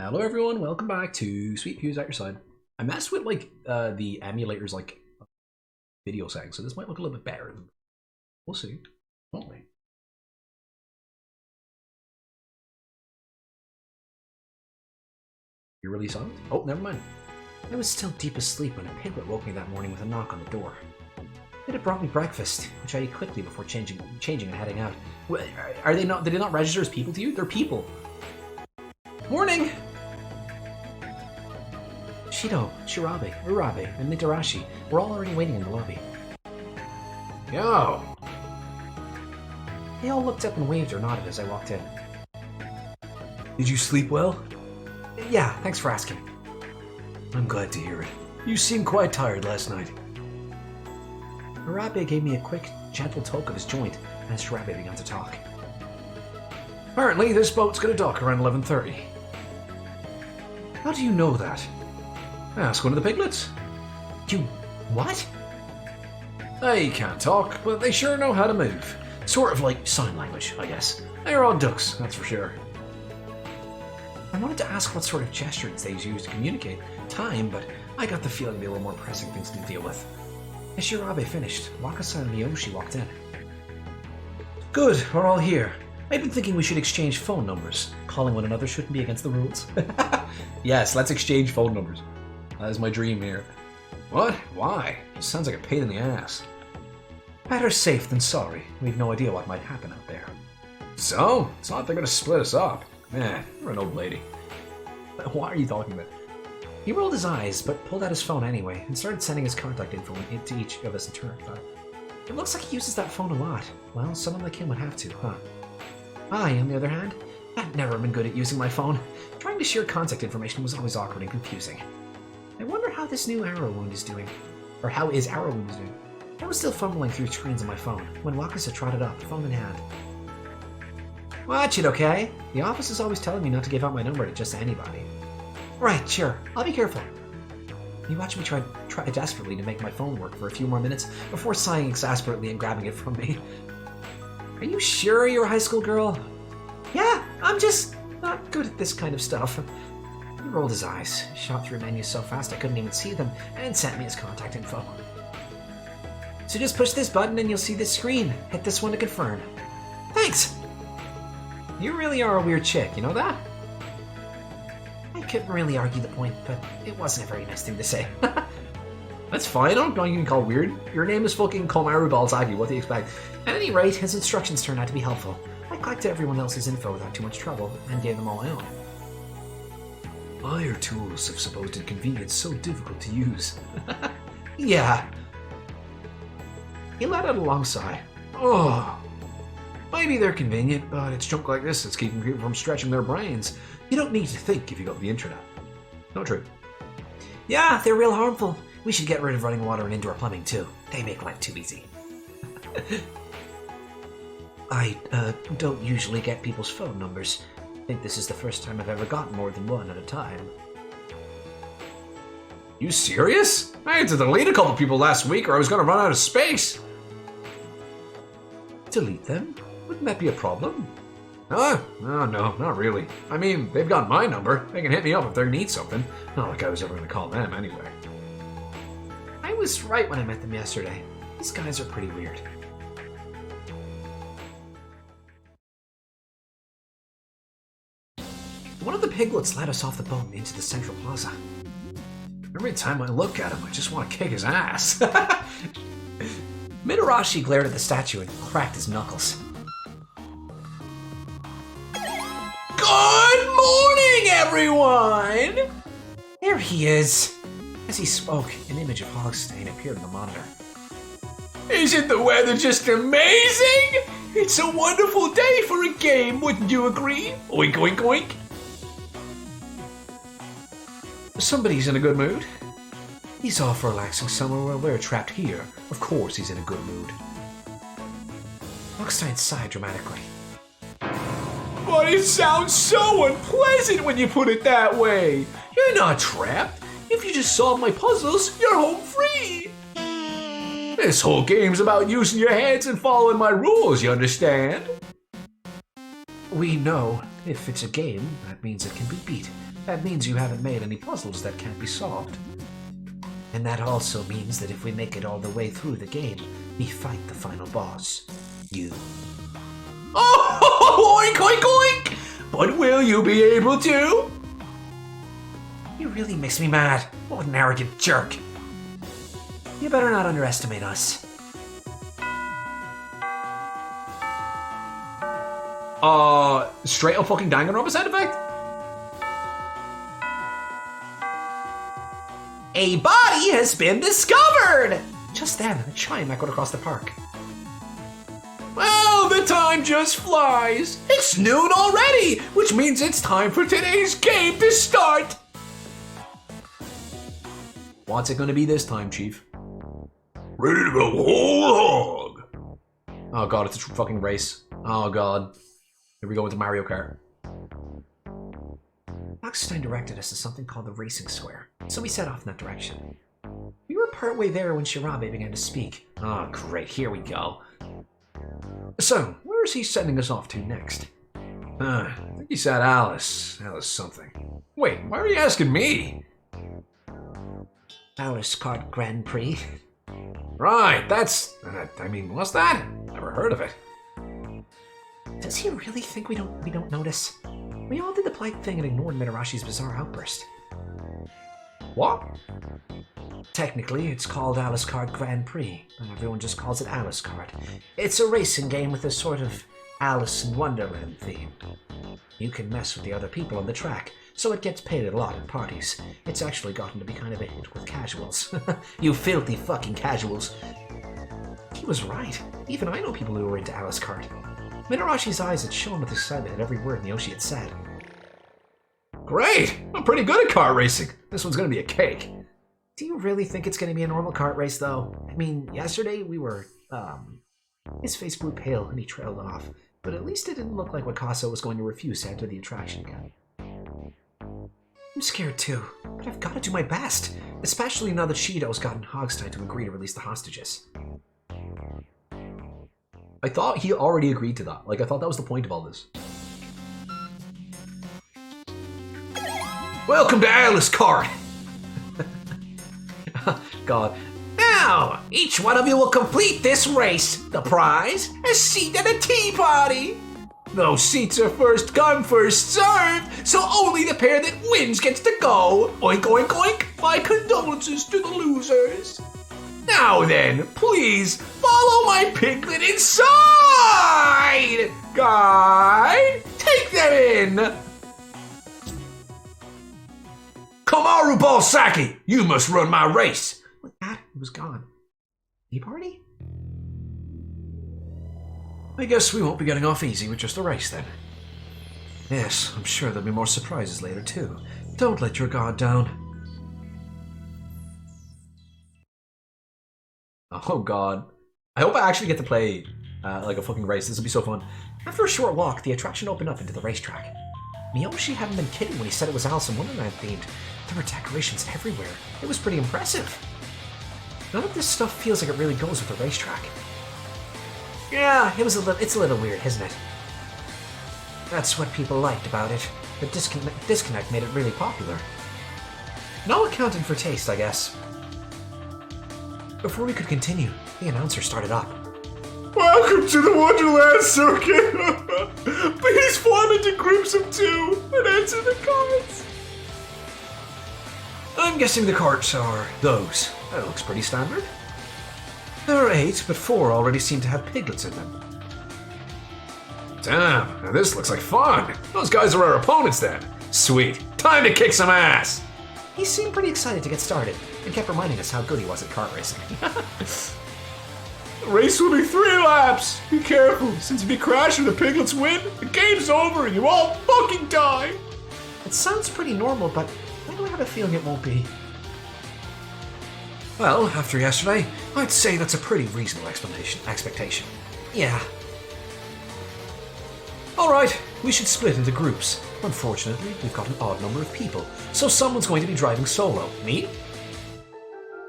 Hello everyone, welcome back to Sweet Pews at your side. I messed with the emulator's video setting, so this might look a little bit better. We'll see, won't we? You're really silent? Oh, never mind. I was still deep asleep when a piglet woke me that morning with a knock on the door. It had brought me breakfast, which I ate quickly before changing and heading out. Are they not? Did they not register as people to you? They're people. Morning. Shido, Shirabe, Urabe, and Mitarashi were all already waiting in the lobby. Yo. They all looked up and waved or nodded as I walked in. Did you sleep well? Yeah, thanks for asking. I'm glad to hear it. You seemed quite tired last night. Urabe gave me a quick, gentle poke of his joint as Shirabe began to talk. Apparently, this boat's gonna dock around 11:30. How do you know that? Ask one of the piglets. You... what? They can't talk, but they sure know how to move. Sort of like sign language, I guess. They're all ducks, that's for sure. I wanted to ask what sort of gestures they use to communicate time, but I got the feeling they were more pressing things to deal with. As Shirabe finished, Wakasa and Miyoshi walked in. Good, we're all here. I've been thinking we should exchange phone numbers. Calling one another shouldn't be against the rules. Yes, let's exchange phone numbers. That is my dream here. What? Why? It sounds like a pain in the ass. Better safe than sorry. We've no idea what might happen out there. So? It's not like they're gonna split us up. Man, you're an old lady. What are you talking about? He rolled his eyes, but pulled out his phone anyway, and started sending his contact info to each of us in turn. It looks like he uses that phone a lot. Well, someone like him would have to, huh? I, on the other hand, I've never been good at using my phone. Trying to share contact information was always awkward and confusing. I wonder how this new arrow wound is doing. Or how is arrow wound doing? I was still fumbling through screens on my phone when Wakasa trotted up, phone in hand. Watch it, okay? The office is always telling me not to give out my number to just anybody. Right, sure. I'll be careful. You watch me try desperately to make my phone work for a few more minutes before sighing exasperately and grabbing it from me. Are you sure you're a high school girl? Yeah, I'm just not good at this kind of stuff. He rolled his eyes, shot through menus so fast I couldn't even see them, and sent me his contact info. So just push this button and you'll see this screen. Hit this one to confirm. Thanks! You really are a weird chick, you know that? I couldn't really argue the point, but it wasn't a very nice thing to say. That's fine, I'm not even called weird. Your name is fucking Komaru Balzaki, what do you expect? At any rate, his instructions turned out to be helpful. I collected everyone else's info without too much trouble, and gave them all my own. Why are tools of supposed convenience so difficult to use? Yeah. He let out a long sigh. Oh, maybe they're convenient, but it's junk like this that's keeping people from stretching their brains. You don't need to think if you got the internet. Not true. Yeah, they're real harmful. We should get rid of running water and indoor plumbing too. They make life too easy. I don't usually get people's phone numbers. I think this is the first time I've ever gotten more than one at a time. You serious? I had to delete a couple people last week or I was gonna run out of space. Delete them? Wouldn't that be a problem? Oh, no, not really. I mean, they've got my number. They can hit me up if they need something. Not like I was ever gonna call them anyway. I was right when I met them yesterday. These guys are pretty weird. One of the piglets led us off the boat and into the central plaza. Every time I look at him, I just want to kick his ass. Mitarashi glared at the statue and cracked his knuckles. Good morning, everyone! There he is. As he spoke, an image of Hogstein appeared on the monitor. Isn't the weather just amazing? It's a wonderful day for a game, wouldn't you agree? Oink, oink, oink. Somebody's in a good mood. He's off relaxing somewhere while we're trapped here. Of course he's in a good mood. Hogstein sighed dramatically. But it sounds so unpleasant when you put it that way. You're not trapped. If you just solve my puzzles, you're home free. This whole game's about using your heads and following my rules, you understand? We know if it's a game, that means it can be beat. That means you haven't made any puzzles that can't be solved. And that also means that if we make it all the way through the game, we fight the final boss. You. Oh, oink, oink, oink! But will you be able to? You really makes me mad. What an arrogant jerk. You better not underestimate us. Straight up fucking Danganronpa sound effect? A body has been discovered! Just then, a chime echoed across the park. Well, the time just flies. It's noon already, which means it's time for today's game to start. What's it gonna be this time, Chief? Ready to go whole hog. Oh god, it's a fucking race. Oh god. Here we go with the Mario Kart. Bakudan directed us to something called the Racing Square, so we set off in that direction. We were partway there when Shirabe began to speak. Oh great, here we go. So, where is he sending us off to next? I think he said Alice. Alice something. Wait, why are you asking me? Alice Kart Grand Prix. Right, that's... I mean, what's that? Never heard of it. Does he really think we don't notice? We all did the polite thing and ignored Mitarashi's bizarre outburst. What? Technically, it's called Alice Kart Grand Prix, but everyone just calls it Alice Kart. It's a racing game with a sort of Alice in Wonderland theme. You can mess with the other people on the track, so it gets paid a lot in parties. It's actually gotten to be kind of a hit with casuals. You filthy fucking casuals. He was right. Even I know people who are into Alice Kart. Mitarashi's eyes had shone with excitement at every word Miyoshi had said. Great! I'm pretty good at kart racing. This one's gonna be a cake. Do you really think it's gonna be a normal kart race, though? I mean, yesterday we were, his face grew pale and he trailed off, but at least it didn't look like Wakaso was going to refuse to enter the attraction again. I'm scared too, but I've got to do my best, especially now that Shido's gotten Hogstad to agree to release the hostages. I thought he already agreed to that. Like, I thought that was the point of all this. Welcome to Alice Kart! God. Now, each one of you will complete this race. The prize? A seat at a tea party. Those seats are first come, first served, so only the pair that wins gets to go. Oink, oink, oink. My condolences to the losers. Now then, please follow my piglet inside! Guide, take them in! Kamaru Balsaki, you must run my race. With that, he was gone. Tea party? I guess we won't be getting off easy with just a race then. Yes, I'm sure there'll be more surprises later too. Don't let your guard down. Oh god. I hope I actually get to play like a fucking race. This will be so fun. After a short walk, the attraction opened up into the racetrack. Miyoshi hadn't been kidding when he said it was Alice in Wonderland themed. There were decorations everywhere. It was pretty impressive. None of this stuff feels like it really goes with the racetrack. Yeah, it's a little weird, isn't it? That's what people liked about it. The disconnect made it really popular. No accounting for taste, I guess. Before we could continue, the announcer started up. Welcome to the Wonderland Circuit! Please form into groups of 2 and enter the carts! I'm guessing the carts are those. That looks pretty standard. There are 8, but 4 already seem to have piglets in them. Damn, now this looks like fun. Those guys are our opponents then. Sweet, time to kick some ass! He seemed pretty excited to get started, and kept reminding us how good he was at kart racing. The race will be 3 laps! Be careful, since if you crash or the piglets win, the game's over and you all fucking die! It sounds pretty normal, but why do I have a feeling it won't be? Well, after yesterday, I'd say that's a pretty reasonable expectation. Yeah. Alright, we should split into groups. Unfortunately, we've got an odd number of people, so someone's going to be driving solo. Me?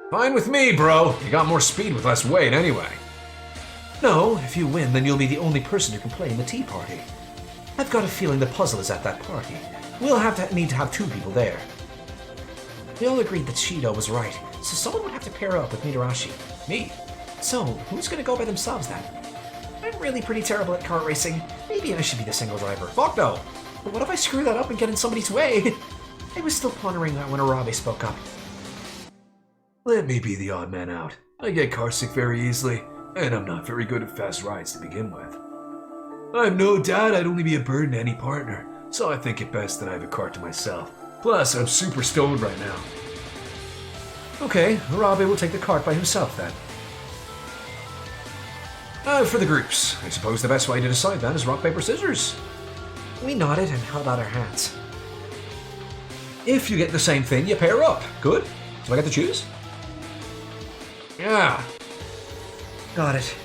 Fine with me, bro. You got more speed with less weight anyway. No, if you win, then you'll be the only person who can play in the tea party. I've got a feeling the puzzle is at that party, We'll need to have 2 people there. We all agreed that Shido was right, so someone would have to pair up with Mitarashi. Me? So, who's gonna go by themselves then? I'm really pretty terrible at kart racing. Maybe I should be the single driver. Fuck no! But what if I screw that up and get in somebody's way? I was still pondering that when Arabe spoke up. Let me be the odd man out. I get carsick very easily, and I'm not very good at fast rides to begin with. I'm no doubt I'd only be a burden to any partner, so I think it best that I have a cart to myself. Plus, I'm super stoned right now. Okay, Arabe will take the cart by himself then. For the groups, I suppose the best way to decide that is rock, paper, scissors. We nodded and held out our hands. If you get the same thing, you pair up. Good? Do I get to choose? Yeah. Got it.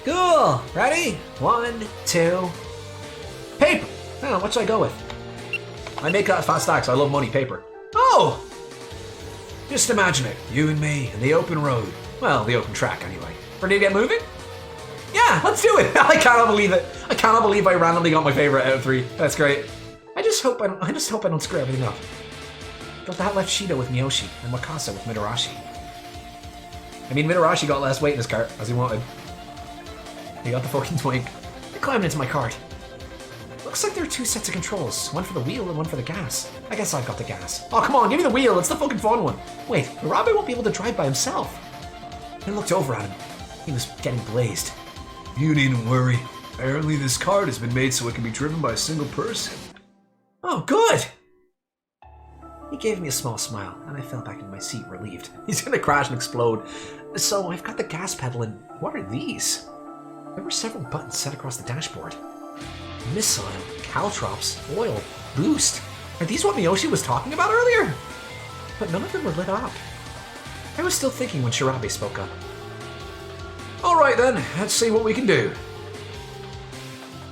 Cool! Ready? 1, 2... Paper! Oh, what should I go with? I make fast stacks. I love money paper. Oh! Just imagine it. You and me in the open road. Well, the open track anyway. Ready to get moving? Yeah, let's do it! I cannot believe it. I cannot believe I randomly got my favorite out of 3. That's great. I just hope I don't screw everything up. But that left Shido with Miyoshi and Wakasa with Mitarashi. I mean, Mitarashi got less weight in his cart, as he wanted. He got the fucking twink. I climbed into my cart. Looks like there are 2 sets of controls, one for the wheel and one for the gas. I guess I've got the gas. Oh, come on, give me the wheel. It's the fucking fun one. Wait, Arabe won't be able to drive by himself. I looked over at him. He was getting blazed. You needn't worry. Apparently this cart has been made so it can be driven by a single person. Oh, good! He gave me a small smile, and I fell back into my seat, relieved. He's gonna crash and explode. So I've got the gas pedal, and what are these? There were several buttons set across the dashboard. Missile, caltrops, oil, boost. Are these what Miyoshi was talking about earlier? But none of them were lit up. I was still thinking when Shirabe spoke up. Alright then, let's see what we can do.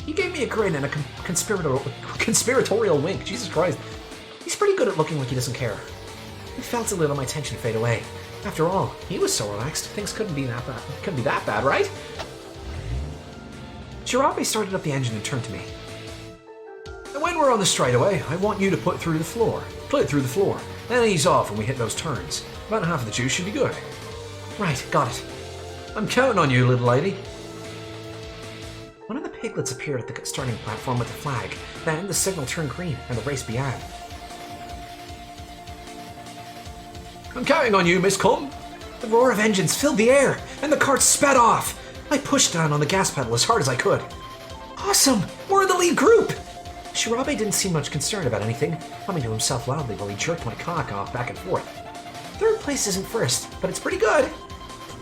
He gave me a grin and a conspiratorial wink. Jesus Christ. He's pretty good at looking like he doesn't care. I felt a little of my tension fade away. After all, he was so relaxed, things couldn't be that bad, right? Shirabe started up the engine and turned to me. And when we're on the straightaway, I want you to put it through the floor. Then ease off when we hit those turns. About half of the juice should be good. Right, got it. I'm counting on you, little lady. One of the piglets appeared at the starting platform with a flag. Then the signal turned green and the race began. I'm counting on you, Miss Cum. The roar of engines filled the air, and the cart sped off. I pushed down on the gas pedal as hard as I could. Awesome! We're in the lead group! Shirabe didn't seem much concerned about anything, humming to himself loudly while he jerked my cock off back and forth. 3rd place isn't first, but it's pretty good.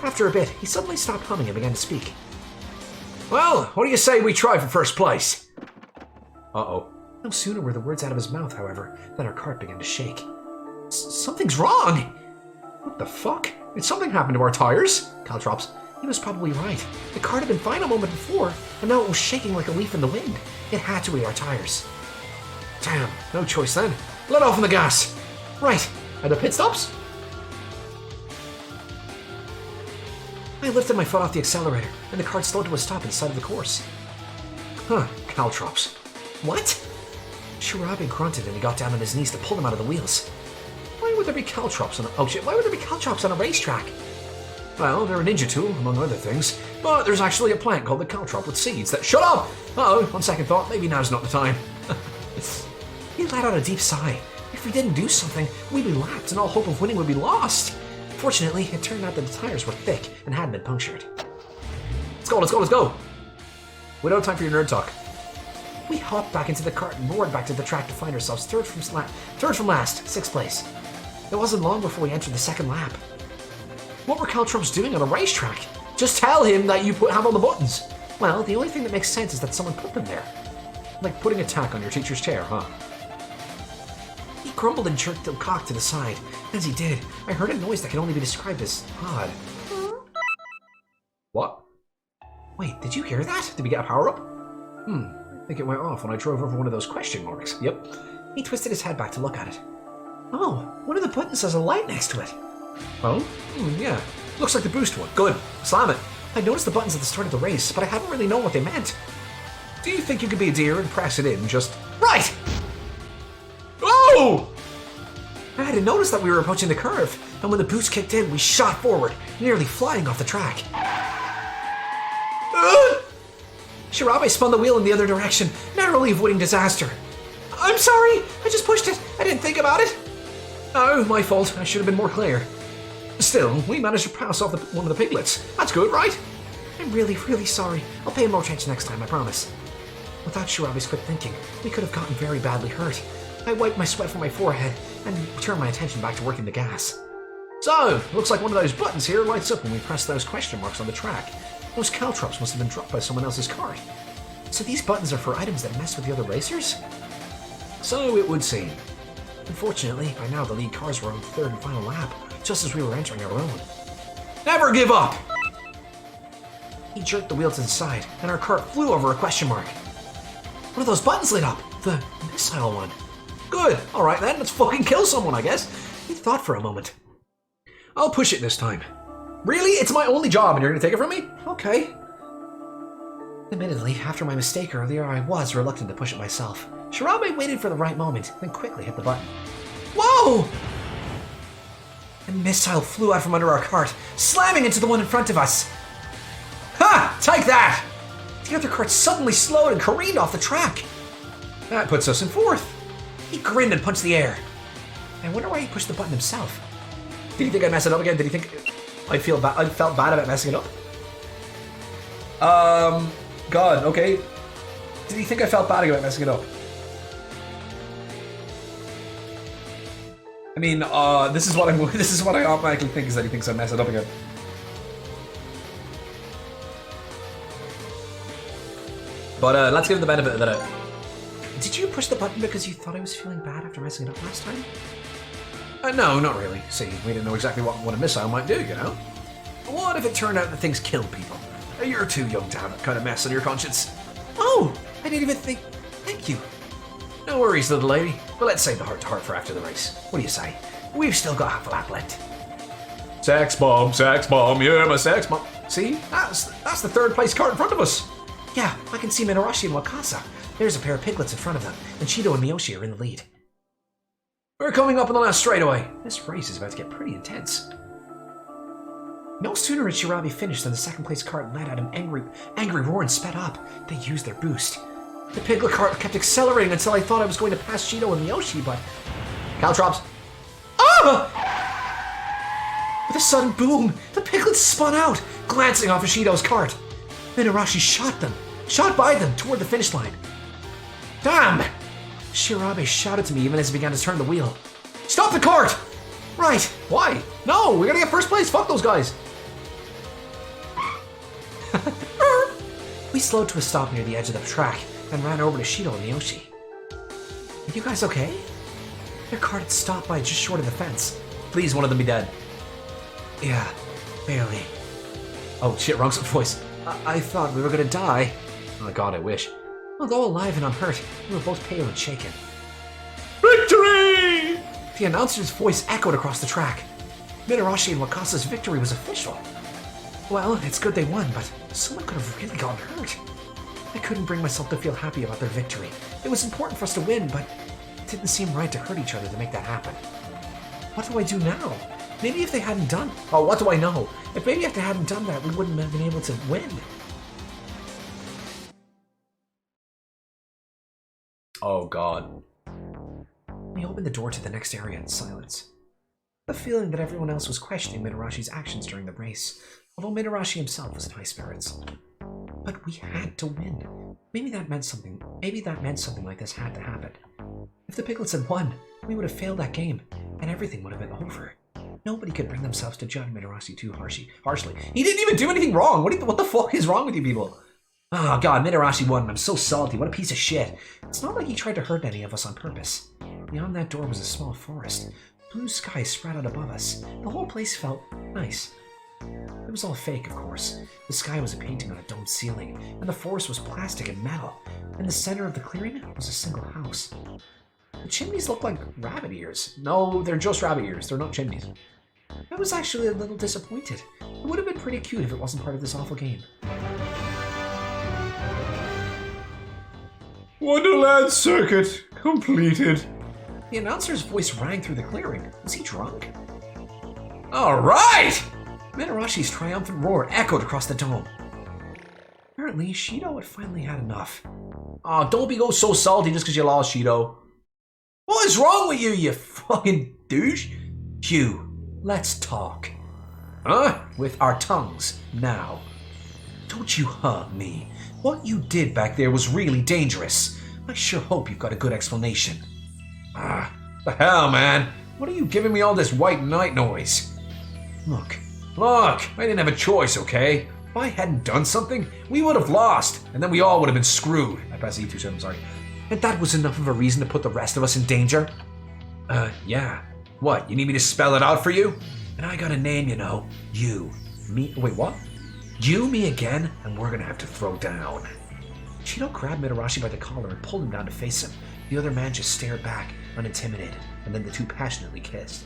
After a bit, he suddenly stopped humming and began to speak. Well, what do you say we try for 1st place? Uh-oh. No sooner were the words out of his mouth, however, than our cart began to shake. Something's wrong! What the fuck? Did something happen to our tires? Caltrops. He was probably right. The cart had been fine a moment before, and now it was shaking like a leaf in the wind. It had to be our tires. Damn, no choice then. Let off on the gas. Right. Are there pit stops? I lifted my foot off the accelerator, and the cart slowed to a stop at the side of the course. Huh, caltrops. What? Shirabe grunted and he got down on his knees to pull them out of the wheels. Why would there be caltrops on a racetrack? Well, they're a ninja tool, among other things. But there's actually a plant called the caltrop with seeds that— Shut up! Uh-oh, on second thought, maybe now's not the time. He let out a deep sigh. If we didn't do something, we'd be lapped and all hope of winning would be lost. Fortunately, it turned out that the tires were thick and hadn't been punctured. Let's go! We don't have time for your nerd talk. We hopped back into the cart and roared back to the track to find ourselves third from last, 6th place. It wasn't long before we entered the 2nd lap. What were caltrops doing on a racetrack? Just tell him that you have all the buttons. Well, the only thing that makes sense is that someone put them there. Like putting a tack on your teacher's chair, huh? He grumbled and jerked the cock to the side. As he did, I heard a noise that can only be described as odd. What? Wait, did you hear that? Did we get a power-up? I think it went off when I drove over one of those question marks. Yep. He twisted his head back to look at it. Oh, one of the buttons has a light next to it. Oh? Yeah. Looks like the boost one. Good. Slam it. I noticed the buttons at the start of the race, but I hadn't really known what they meant. Do you think you could be a dear and press it in just Right! Oh! I hadn't noticed that we were approaching the curve, and when the boost kicked in, we shot forward, nearly flying off the track. Shirabe spun the wheel in the other direction, narrowly avoiding disaster. I'm sorry, I just pushed it. I didn't think about it. Oh, my fault. I should have been more clear. Still, we managed to pass off one of the piglets. That's good, right? I'm really, really sorry. I'll pay more attention next time, I promise. Without Shirabe's quick thinking, we could have gotten very badly hurt. I wiped my sweat from my forehead and turned my attention back to working the gas. So, looks like one of those buttons here lights up when we press those question marks on the track. Those caltrops must have been dropped by someone else's cart. So these buttons are for items that mess with the other racers? So it would seem. Unfortunately, by now the lead cars were on the third and final lap, just as we were entering our own. Never give up! He jerked the wheel to the side, and our cart flew over a question mark. One of those buttons lit up! The missile one. Good, alright then, let's fucking kill someone, I guess. He thought for a moment. I'll push it this time. Really? It's my only job and you're gonna take it from me? Okay. Admittedly, after my mistake earlier, I was reluctant to push it myself. Shirabe waited for the right moment, then quickly hit the button. Whoa! A missile flew out from under our cart, slamming into the one in front of us. Ha! Take that! The other cart suddenly slowed and careened off the track. That puts us in fourth. He grinned and punched the air. I wonder why he pushed the button himself. Did he think I'd mess it up again? Did he think I felt bad about messing it up? God, okay. Did he think I felt bad about messing it up? I mean, this is what I automatically think, is that he thinks I mess it up again. But let's give him the benefit of the doubt. Did you push the button because you thought I was feeling bad after messing it up last time? No, not really. See, we didn't know exactly what a missile might do, you know? What if it turned out that things kill people? You're too young to have that kind of mess on your conscience. Oh, I didn't even think... Thank you. No worries, little lady. But let's save the heart-to-heart for after the race. What do you say? We've still got half a lap left. Sex bomb, yeah, my sex bomb. See, that's the third place cart in front of us. Yeah, I can see Minarashi and Wakasa. There's a pair of piglets in front of them, and Shido and Miyoshi are in the lead. We're coming up on the last straightaway. This race is about to get pretty intense. No sooner had Shirabe finished than the second place cart let out an angry roar and sped up. They used their boost. The piglet cart kept accelerating until I thought I was going to pass Shido and Miyoshi, but... Caltrops. Ah! With a sudden boom, the piglets spun out, glancing off of Shido's cart. Minarashi shot by them toward the finish line. Damn! Shirabe shouted to me even as he began to turn the wheel. Stop the cart! Right, why? No, we're gonna get first place, fuck those guys! We slowed to a stop near the edge of the track and ran over to Shido and Miyoshi. Are you guys okay? Their cart had stopped by just short of the fence. Please, one of them be dead. Yeah, barely. Oh shit, wrong voice. I thought we were gonna die. Oh god, I wish. Although alive and unhurt, we were both pale and shaken. Victory! The announcer's voice echoed across the track. Minarashi and Wakasa's victory was official. Well, it's good they won, but someone could have really gotten hurt. I couldn't bring myself to feel happy about their victory. It was important for us to win, but it didn't seem right to hurt each other to make that happen. What do I do now? Maybe if they hadn't done... Oh, what do I know? If they hadn't done that, we wouldn't have been able to win. Oh, God. We opened the door to the next area in silence. The feeling that everyone else was questioning Minarashi's actions during the race, although Minarashi himself was in high spirits. But we had to win. Maybe that meant something like this had to happen. If the piglets had won, we would have failed that game, and everything would have been over. Nobody could bring themselves to judge Minarashi too harshly. He didn't even do anything wrong! What the fuck is wrong with you people? Oh god, Minarashi won and I'm so salty, what a piece of shit. It's not like he tried to hurt any of us on purpose. Beyond that door was a small forest. Blue sky spread out above us. The whole place felt nice. It was all fake, of course. The sky was a painting on a domed ceiling, and the forest was plastic and metal. In the center of the clearing was a single house. The chimneys looked like rabbit ears. No, they're just rabbit ears, they're not chimneys. I was actually a little disappointed. It would have been pretty cute if it wasn't part of this awful game. Wonderland circuit completed. The announcer's voice rang through the clearing. Was he drunk? All right! Mitarashi's triumphant roar echoed across the dome. Apparently, Shido had finally had enough. Oh, don't be so salty just because you lost, Shido. What is wrong with you, you fucking douche? Hugh, let's talk. Huh? With our tongues, now. Don't you hurt me. What you did back there was really dangerous. I sure hope you've got a good explanation. The hell, man? What are you giving me all this white knight noise? Look, I didn't have a choice, okay? If I hadn't done something, we would have lost, and then we all would have been screwed. I pressed E2, so I'm sorry. And that was enough of a reason to put the rest of us in danger? Yeah. What, you need me to spell it out for you? And I got a name, you know. You. Me? Wait, what? You, me again, and we're gonna have to throw down. Shido grabbed Mitarashi by the collar and pulled him down to face him. The other man just stared back, unintimidated, and then the two passionately kissed.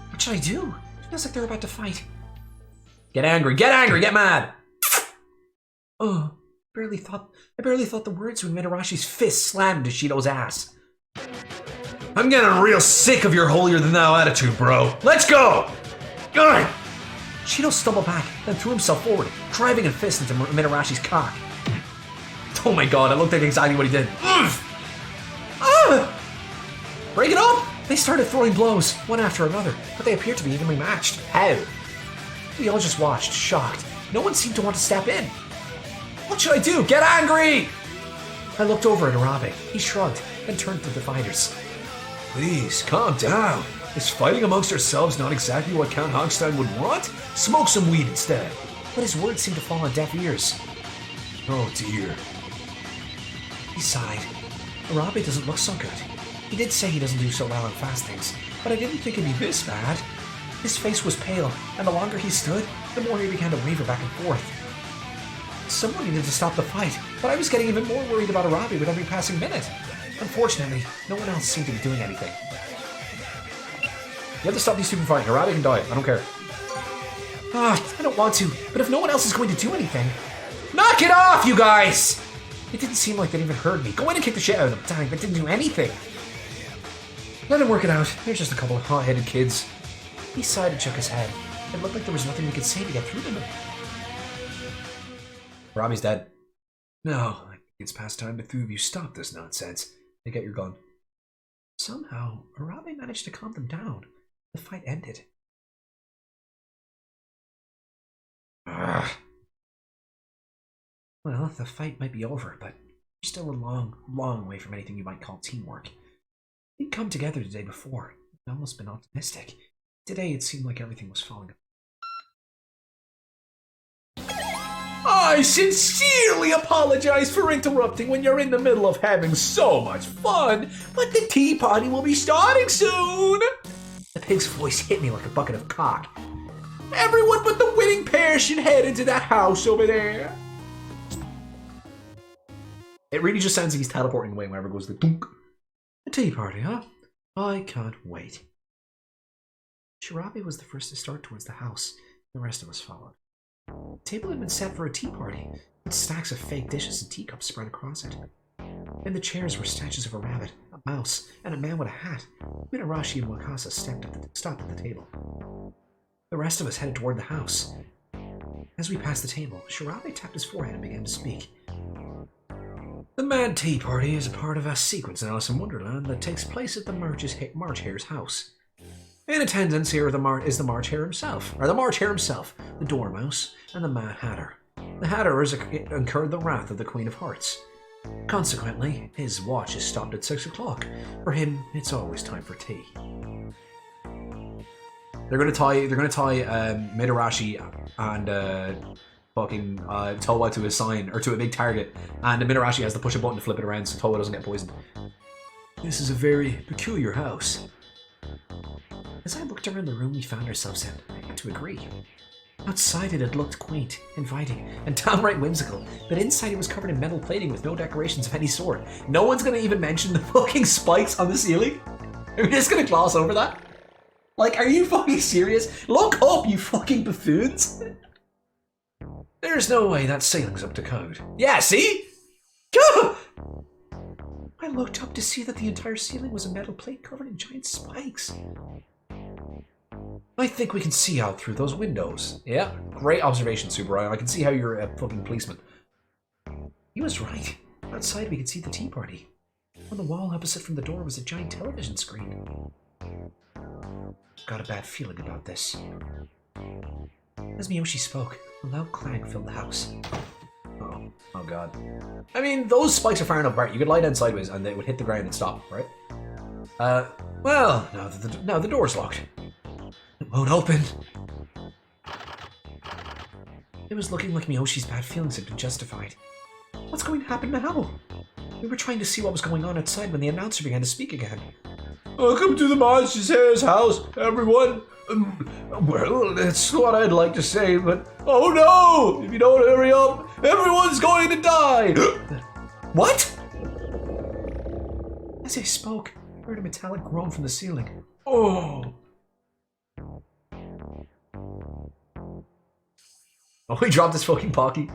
What should I do? It feels like they're about to fight. Get angry, get mad! Oh, I barely thought the words when Mitarashi's fist slammed into Shido's ass. I'm getting real sick of your holier-than-thou attitude, bro. Let's go! Good! Shido stumbled back, then threw himself forward, driving a fist into Mitarashi's cock. Oh my god, that looked like exactly what he did. Break it up! They started throwing blows, one after another, but they appeared to be evenly matched. How? We all just watched, shocked. No one seemed to want to step in. What should I do? Get angry! I looked over at Arabe. He shrugged, then turned to the fighters. Please, calm down. Is fighting amongst ourselves not exactly what Count Hogstein would want? Smoke some weed instead. But his words seemed to fall on deaf ears. Oh dear. He sighed. Arabe doesn't look so good. He did say he doesn't do so well on fastings, but I didn't think it'd be this bad. His face was pale, and the longer he stood, the more he began to waver back and forth. Someone needed to stop the fight, but I was getting even more worried about Arabe with every passing minute. Unfortunately, no one else seemed to be doing anything. You have to stop these two from fighting. Arabe can die. I don't care. I don't want to, but if no one else is going to do anything... Knock it off, you guys! It didn't seem like they even heard me. Go in and kick the shit out of them. Dang, that didn't do anything. Let him work it out. They're just a couple of hot-headed kids. He sighed and shook his head. It looked like there was nothing we could say to get through to them. Arabe's dead. No, I think it's past time the three of you stop this nonsense. They get your gun. Somehow, Arabe managed to calm them down. The fight ended. Well, the fight might be over, but we're still a long, long way from anything you might call teamwork. We'd come together the day before. We'd almost been optimistic. Today, it seemed like everything was falling apart. I sincerely apologize for interrupting when you're in the middle of having so much fun, but the tea party will be starting soon! The pig's voice hit me like a bucket of cock. Everyone but the winning pair should head into that house over there. It really just sounds like he's teleporting away whenever it goes the dunk. A tea party, huh? I can't wait. Shirabe was the first to start towards the house. The rest of us followed. The table had been set for a tea party, with stacks of fake dishes and teacups spread across it. In the chairs were statues of a rabbit, a mouse, and a man with a hat. Mitarashi and Wakasa stopped at the table. The rest of us headed toward the house. As we passed the table, Shirabe tapped his forehead and began to speak. The Mad Tea Party is a part of a sequence in Alice in Wonderland that takes place at the March Hare's house. In attendance here is the March Hare himself, the Dormouse, and the Mad Hatter. The Hatter has incurred the wrath of the Queen of Hearts. Consequently, his watch is stopped at 6 o'clock. For him, it's always time for tea. They're gonna tie Mitarashi and fucking Towa to a sign, or to a big target, and Mitarashi has to push a button to flip it around so Towa doesn't get poisoned. This is a very peculiar house. As I looked around the room we found ourselves in, I had to agree. Outside it looked quaint, inviting, and downright whimsical, but inside it was covered in metal plating with no decorations of any sort. No one's gonna even mention the fucking spikes on the ceiling? Are we just gonna gloss over that? Like, are you fucking serious? Look up, you fucking buffoons! There's no way that ceiling's up to code. Yeah, see? I looked up to see that the entire ceiling was a metal plate covered in giant spikes. I think we can see out through those windows. Yeah, great observation, Subaru. I can see how you're a fucking policeman. He was right. Outside we could see the tea party. On the wall opposite from the door was a giant television screen. Got a bad feeling about this. As Miyoshi spoke, a loud clang filled the house. Oh god. I mean, those spikes are far enough apart. You could lie down sideways and they would hit the ground and stop, right? Well, now the door's locked. It won't open. It was looking like Miyoshi's bad feelings had been justified. What's going to happen now? We were trying to see what was going on outside when the announcer began to speak again. Welcome to the Monsters Hair's house, everyone. Well, that's what I'd like to say, but oh no! If you don't hurry up, everyone's going to die! What? As I spoke, I heard a metallic groan from the ceiling. Oh, he dropped his fucking pocky.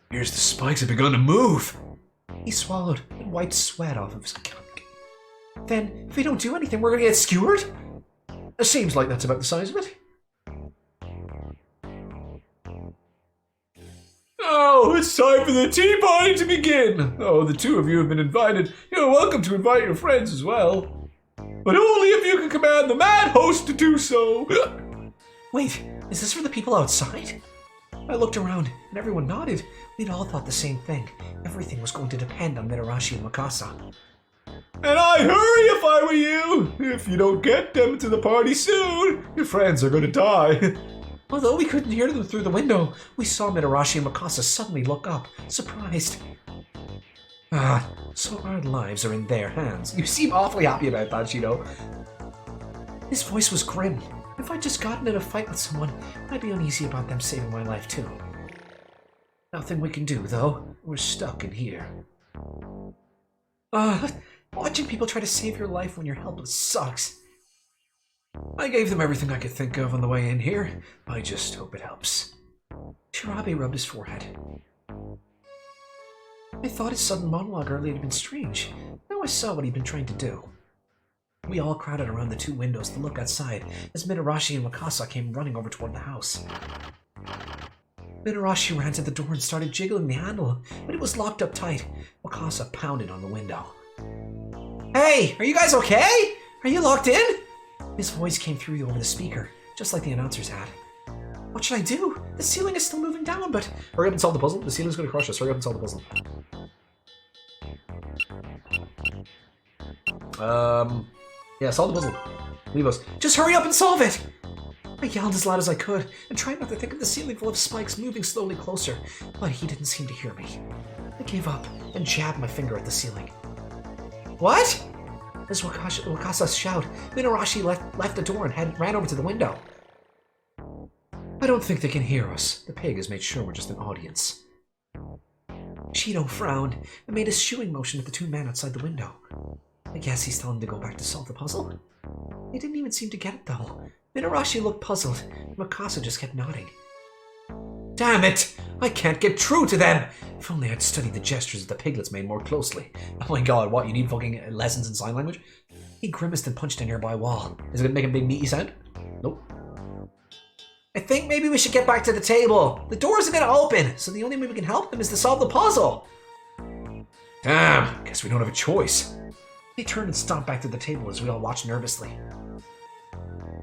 Here's the spikes have begun to move. He swallowed and wiped sweat off of his coat. Then, if we don't do anything, we're gonna get skewered? It seems like that's about the size of it. Oh, it's time for the tea party to begin. Oh, the two of you have been invited. You're welcome to invite your friends as well. But only if you can command the mad host to do so. Wait, is this for the people outside? I looked around, and everyone nodded. We'd all thought the same thing. Everything was going to depend on Mitarashi and Mikasa. And I'd hurry if I were you! If you don't get them to the party soon, your friends are gonna die. Although we couldn't hear them through the window, we saw Mitarashi and Mikasa suddenly look up, surprised. So our lives are in their hands. You seem awfully happy about that, Shido. His voice was grim. If I'd just gotten in a fight with someone, I'd be uneasy about them saving my life too. Nothing we can do, though. We're stuck in here. Watching people try to save your life when you're helpless sucks. I gave them everything I could think of on the way in here. I just hope it helps. Shirabe rubbed his forehead. I thought his sudden monologue earlier had been strange. Now I saw what he'd been trying to do. We all crowded around the two windows to look outside as Mitarashi and Mikasa came running over toward the house. Mitarashi ran to the door and started jiggling the handle, but it was locked up tight. Mikasa pounded on the window. Hey, are you guys okay? Are you locked in? His voice came through over the speaker, just like the announcers had. What should I do? The ceiling is still moving down, but... Hurry up and solve the puzzle. The ceiling's going to crush us. Hurry up and solve the puzzle. Yeah, solve the puzzle. Leave us. Just hurry up and solve it! I yelled as loud as I could, and tried not to think of the ceiling full of spikes moving slowly closer, but he didn't seem to hear me. I gave up and jabbed my finger at the ceiling. What? As Wakasa's shout, Mitarashi left the door and ran over to the window. I don't think they can hear us. The pig has made sure we're just an audience. Shido frowned and made a shooing motion at the two men outside the window. I guess he's telling them to go back to solve the puzzle? They didn't even seem to get it, though. Mitarashi looked puzzled, and Mikasa just kept nodding. Damn it! I can't get through to them! If only I'd studied the gestures that the piglets made more closely. Oh my god, what, you need fucking lessons in sign language? He grimaced and punched a nearby wall. Is it gonna make a big meaty sound? Nope. I think maybe we should get back to the table. The door isn't gonna open, so the only way we can help them is to solve the puzzle. Damn, guess we don't have a choice. They turned and stomped back to the table as we all watched nervously.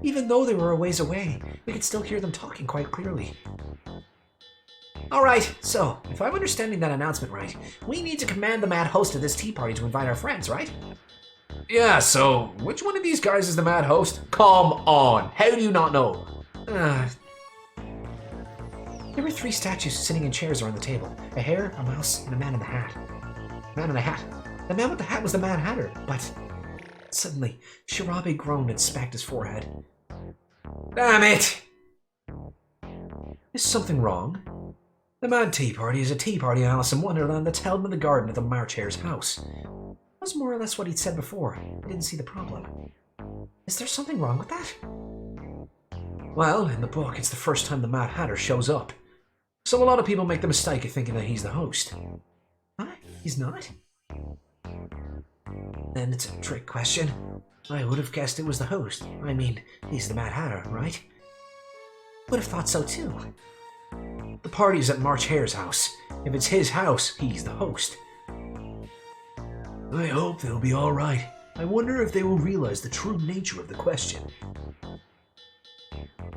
Even though they were a ways away, we could still hear them talking quite clearly. Alright, so, if I'm understanding that announcement right, we need to command the mad host of this tea party to invite our friends, right? Yeah, so, which one of these guys is the mad host? Come on, how do you not know? There were 3 statues sitting in chairs around the table. A hare, a mouse, and a man in the hat. Man in the hat. The man with the hat was the Mad Hatter, but... Suddenly, Shirabe groaned and smacked his forehead. Damn it! Is something wrong? The Mad Tea Party is a tea party in Alice in Wonderland that's held in the garden of the March Hare's house. That's more or less what he'd said before. I didn't see the problem. Is there something wrong with that? Well, in the book, it's the first time the Mad Hatter shows up. So a lot of people make the mistake of thinking that he's the host. Huh? He's not? Then it's a trick question. I would have guessed it was the host. I mean, he's the Mad Hatter, right? Would have thought so too. The party's at March Hare's house. If it's his house, he's the host. I hope they'll be alright. I wonder if they will realize the true nature of the question.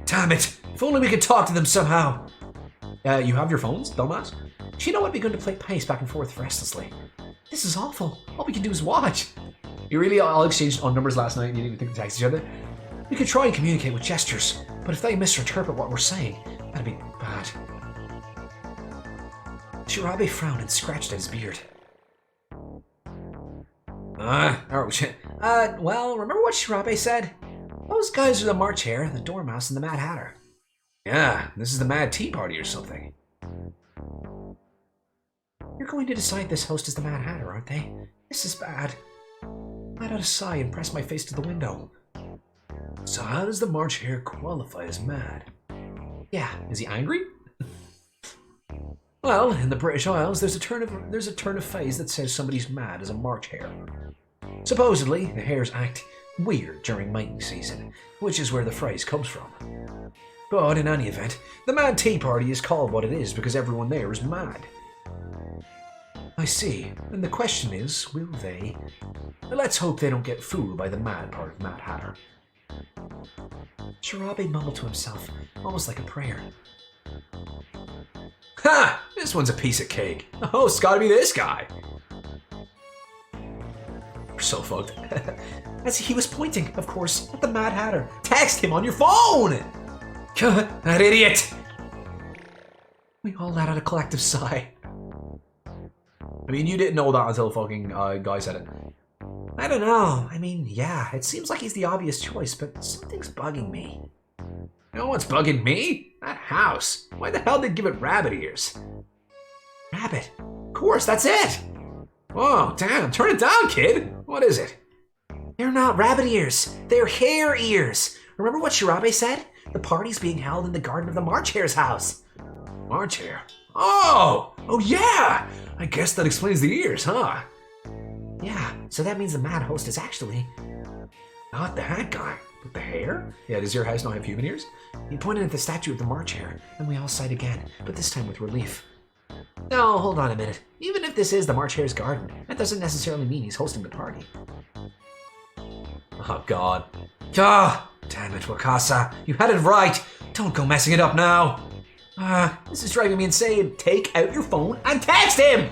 Damn it! If only we could talk to them somehow! You have your phones, dumbass? Do you know I'd be going to play pace back and forth restlessly? This is awful. All we can do is watch. You really all exchanged on numbers last night and you didn't even think to text each other? We could try and communicate with gestures, but if they misinterpret what we're saying, that'd be bad. Shirabe frowned and scratched at his beard. Well, remember what Shirabe said? Those guys are the March Hare, the Dormouse, and the Mad Hatter. Yeah, this is the Mad Tea Party or something. You're going to decide this host is the Mad Hatter, aren't they? This is bad. I let out a sigh and pressed my face to the window. So how does the March Hare qualify as mad? Yeah, is he angry? Well, in the British Isles, there's a turn of phrase that says somebody's mad as a March Hare. Supposedly, the hares act weird during mating season, which is where the phrase comes from. But in any event, the Mad Tea Party is called what it is because everyone there is mad. I see, and the question is, will they? Let's hope they don't get fooled by the mad part of Mad Hatter. Shirabe mumbled to himself, almost like a prayer. Ha! This one's a piece of cake. Oh, it's gotta be this guy. We're so fucked. As he was pointing, of course, at the Mad Hatter. Text him on your phone! That idiot! We all let out a collective sigh. I mean, you didn't know that until fucking guy said it. I don't know. I mean, yeah, it seems like he's the obvious choice, but something's bugging me. You know what's bugging me? That house. Why the hell did they give it rabbit ears? Rabbit? Of course, that's it! Whoa, damn, turn it down, kid! What is it? They're not rabbit ears. They're hare ears. Remember what Shirabe said? The party's being held in the garden of the March Hare's house. March Hare? Oh! Oh yeah! I guess that explains the ears, huh? Yeah, so that means the mad host is actually not the hat guy, but the hare? Yeah, does your house not have human ears? He pointed at the statue of the March Hare, and we all sighed again, but this time with relief. No, hold on a minute. Even if this is the March Hare's garden, that doesn't necessarily mean he's hosting the party. Oh god. Ah, damn it, Wakasa. You had it right. Don't go messing it up now. This is driving me insane. Take out your phone and text him!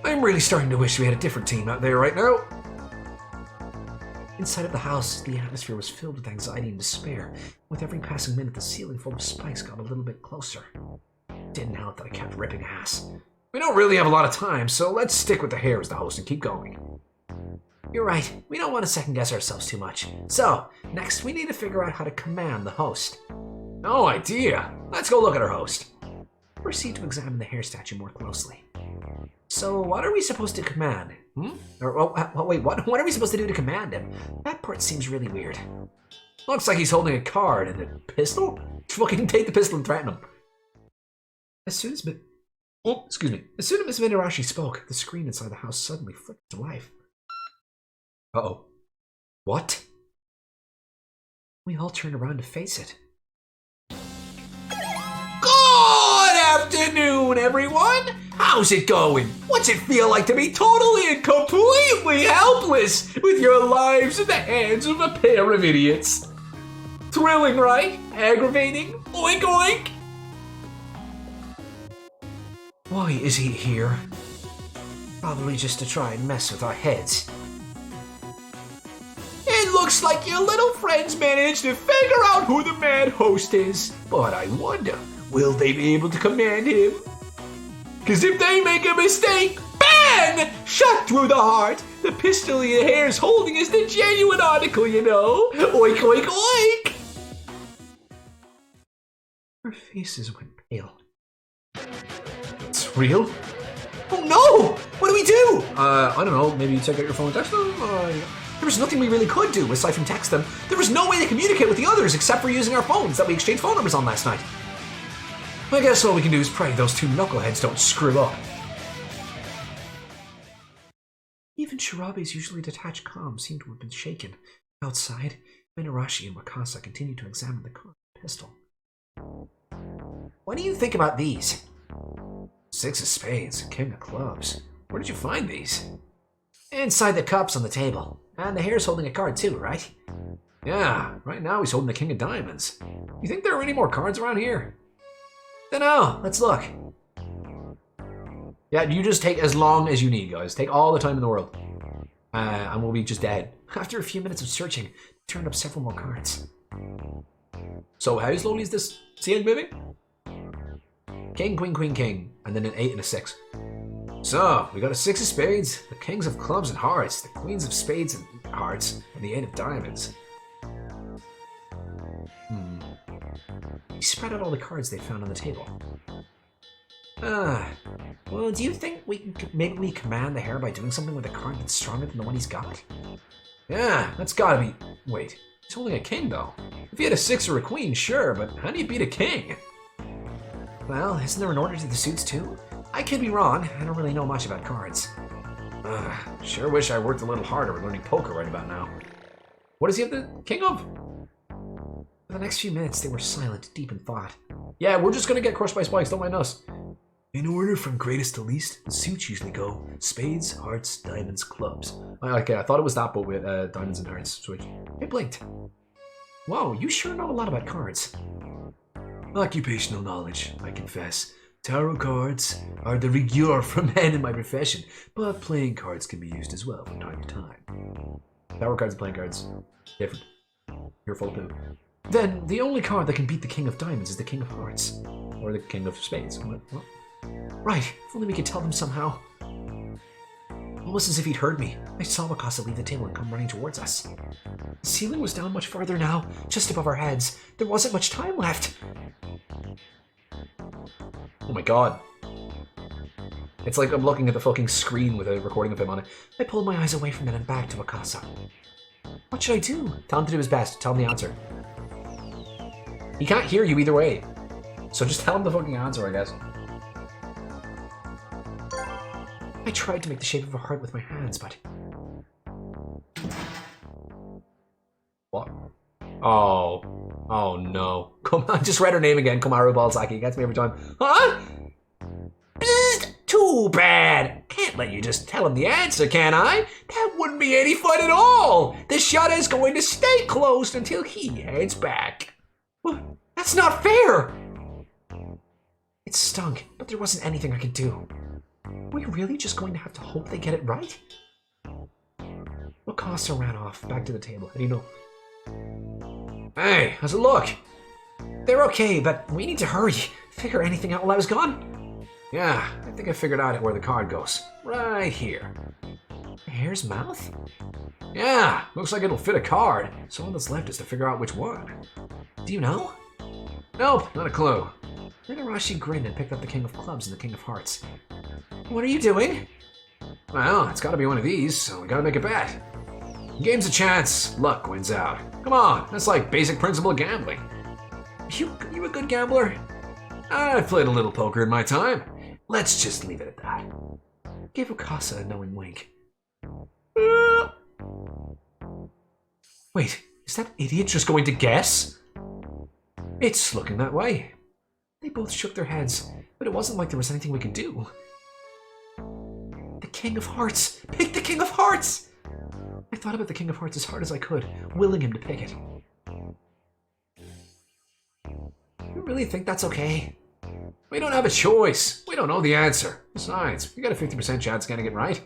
I'm really starting to wish we had a different team out there right now. Inside of the house, the atmosphere was filled with anxiety and despair. With every passing minute, the ceiling full of spikes got a little bit closer. It didn't help that I kept ripping ass. We don't really have a lot of time, so let's stick with the hare as the host and keep going. You're right, we don't want to second guess ourselves too much. So, next we need to figure out how to command the host. No idea. Let's go look at our host. Proceed to examine the hare statue more closely. So, what are we supposed to command? Wait, what are we supposed to do to command him? That part seems really weird. Looks like he's holding a card and a pistol? Fucking take the pistol and threaten him. As soon as Miss Midarashi spoke, the screen inside the house suddenly flicked to life. Uh-oh. What? We all turned around to face it. Good afternoon, everyone! How's it going? What's it feel like to be totally and completely helpless with your lives in the hands of a pair of idiots? Thrilling, right? Aggravating? Oink oink! Why is he here? Probably just to try and mess with our heads. It looks like your little friends managed to figure out who the mad host is. But I wonder, will they be able to command him? Because if they make a mistake, bang! Shot through the heart. The pistol your hair's holding is the genuine article, you know. Oink, oink, oink! Our faces went pale. It's real? Oh no! What do we do? I don't know. Maybe check out your phone and text them? There was nothing we really could do aside from text them. There was no way to communicate with the others except for using our phones that we exchanged phone numbers on last night. I guess all we can do is pray those two knuckleheads don't screw up. Even Shirabe's usually detached calm seemed to have been shaken. Outside, Minarashi and Wakasa continued to examine the car pistol. What do you think about these? 6 of spades, king of clubs. Where did you find these? Inside the cups on the table. And the hare's holding a card too, right? Yeah, right now he's holding the king of diamonds. You think there are any more cards around here? Dunno, let's look. Yeah, you just take as long as you need, guys. Take all the time in the world. And we'll be just dead. After a few minutes of searching, we turned up several more cards. So how slowly is this ceiling moving? King, queen, queen, king. And then an 8 and a 6. So, we got a 6 of spades, the kings of clubs and hearts, the queens of spades and hearts, and the 8 of diamonds. He spread out all the cards they found on the table. Well, do you think maybe we command the hare by doing something with a card that's stronger than the one he's got? Yeah, that's gotta be... Wait, he's holding a king though. If he had a 6 or a queen, sure, but how do you beat a king? Well, isn't there an order to the suits too? I could be wrong, I don't really know much about cards. Sure wish I worked a little harder with learning poker right about now. What does he have the king of? For the next few minutes, they were silent, deep in thought. Yeah, we're just gonna get crushed by spikes, don't mind us. In order from greatest to least, the suits usually go spades, hearts, diamonds, clubs. Okay, I thought it was that, but with diamonds and hearts switch. Hey, blinked. Whoa, you sure know a lot about cards. Occupational knowledge, I confess. Tarot cards are the rigueur for men in my profession, but playing cards can be used as well from time to time. Tarot cards and playing cards, different. You're full of poo. Then, the only card that can beat the king of diamonds is the king of hearts. Or the king of spades. What? Right, if only we could tell them somehow. Almost as if he'd heard me, I saw Wakasa leave the table and come running towards us. The ceiling was down much farther now, just above our heads. There wasn't much time left. Oh my god. It's like I'm looking at the fucking screen with a recording of him on it. I pulled my eyes away from it and back to Wakasa. What should I do? Tell him to do his best. Tell him the answer. He can't hear you either way. So just tell him the fucking answer, I guess. I tried to make the shape of a heart with my hands, but... What? Oh. Oh no. Come on, just read her name again. Komaru Balsaki. Gets me every time. Huh? Psst, too bad. Can't let you just tell him the answer, can I? That wouldn't be any fun at all. The shutter is going to stay closed until he heads back. That's not fair! It stunk, but there wasn't anything I could do. Are we really just going to have to hope they get it right? Wakasa ran off, back to the table. How do you know? Hey, how's it look? They're okay, but we need to hurry. Figure anything out while I was gone? Yeah, I think I figured out where the card goes. Right here. The hare's mouth? Yeah, looks like it'll fit a card. So all that's left is to figure out which one. Do you know? Nope, not a clue. Minarashi grinned and picked up the king of clubs and the king of hearts. What are you doing? Well, it's gotta be one of these, so we gotta make a bet. Game's a chance, luck wins out. Come on, that's like basic principle of gambling. You a good gambler? I've played a little poker in my time. Let's just leave it at that. Gave Wakasa a knowing wink. Wait, is that idiot just going to guess? It's looking that way. They both shook their heads, but it wasn't like there was anything we could do. The King of Hearts! Pick the King of Hearts! I thought about the King of Hearts as hard as I could, willing him to pick it. You really think that's okay? We don't have a choice. We don't know the answer. Besides, we got a 50% chance getting it right.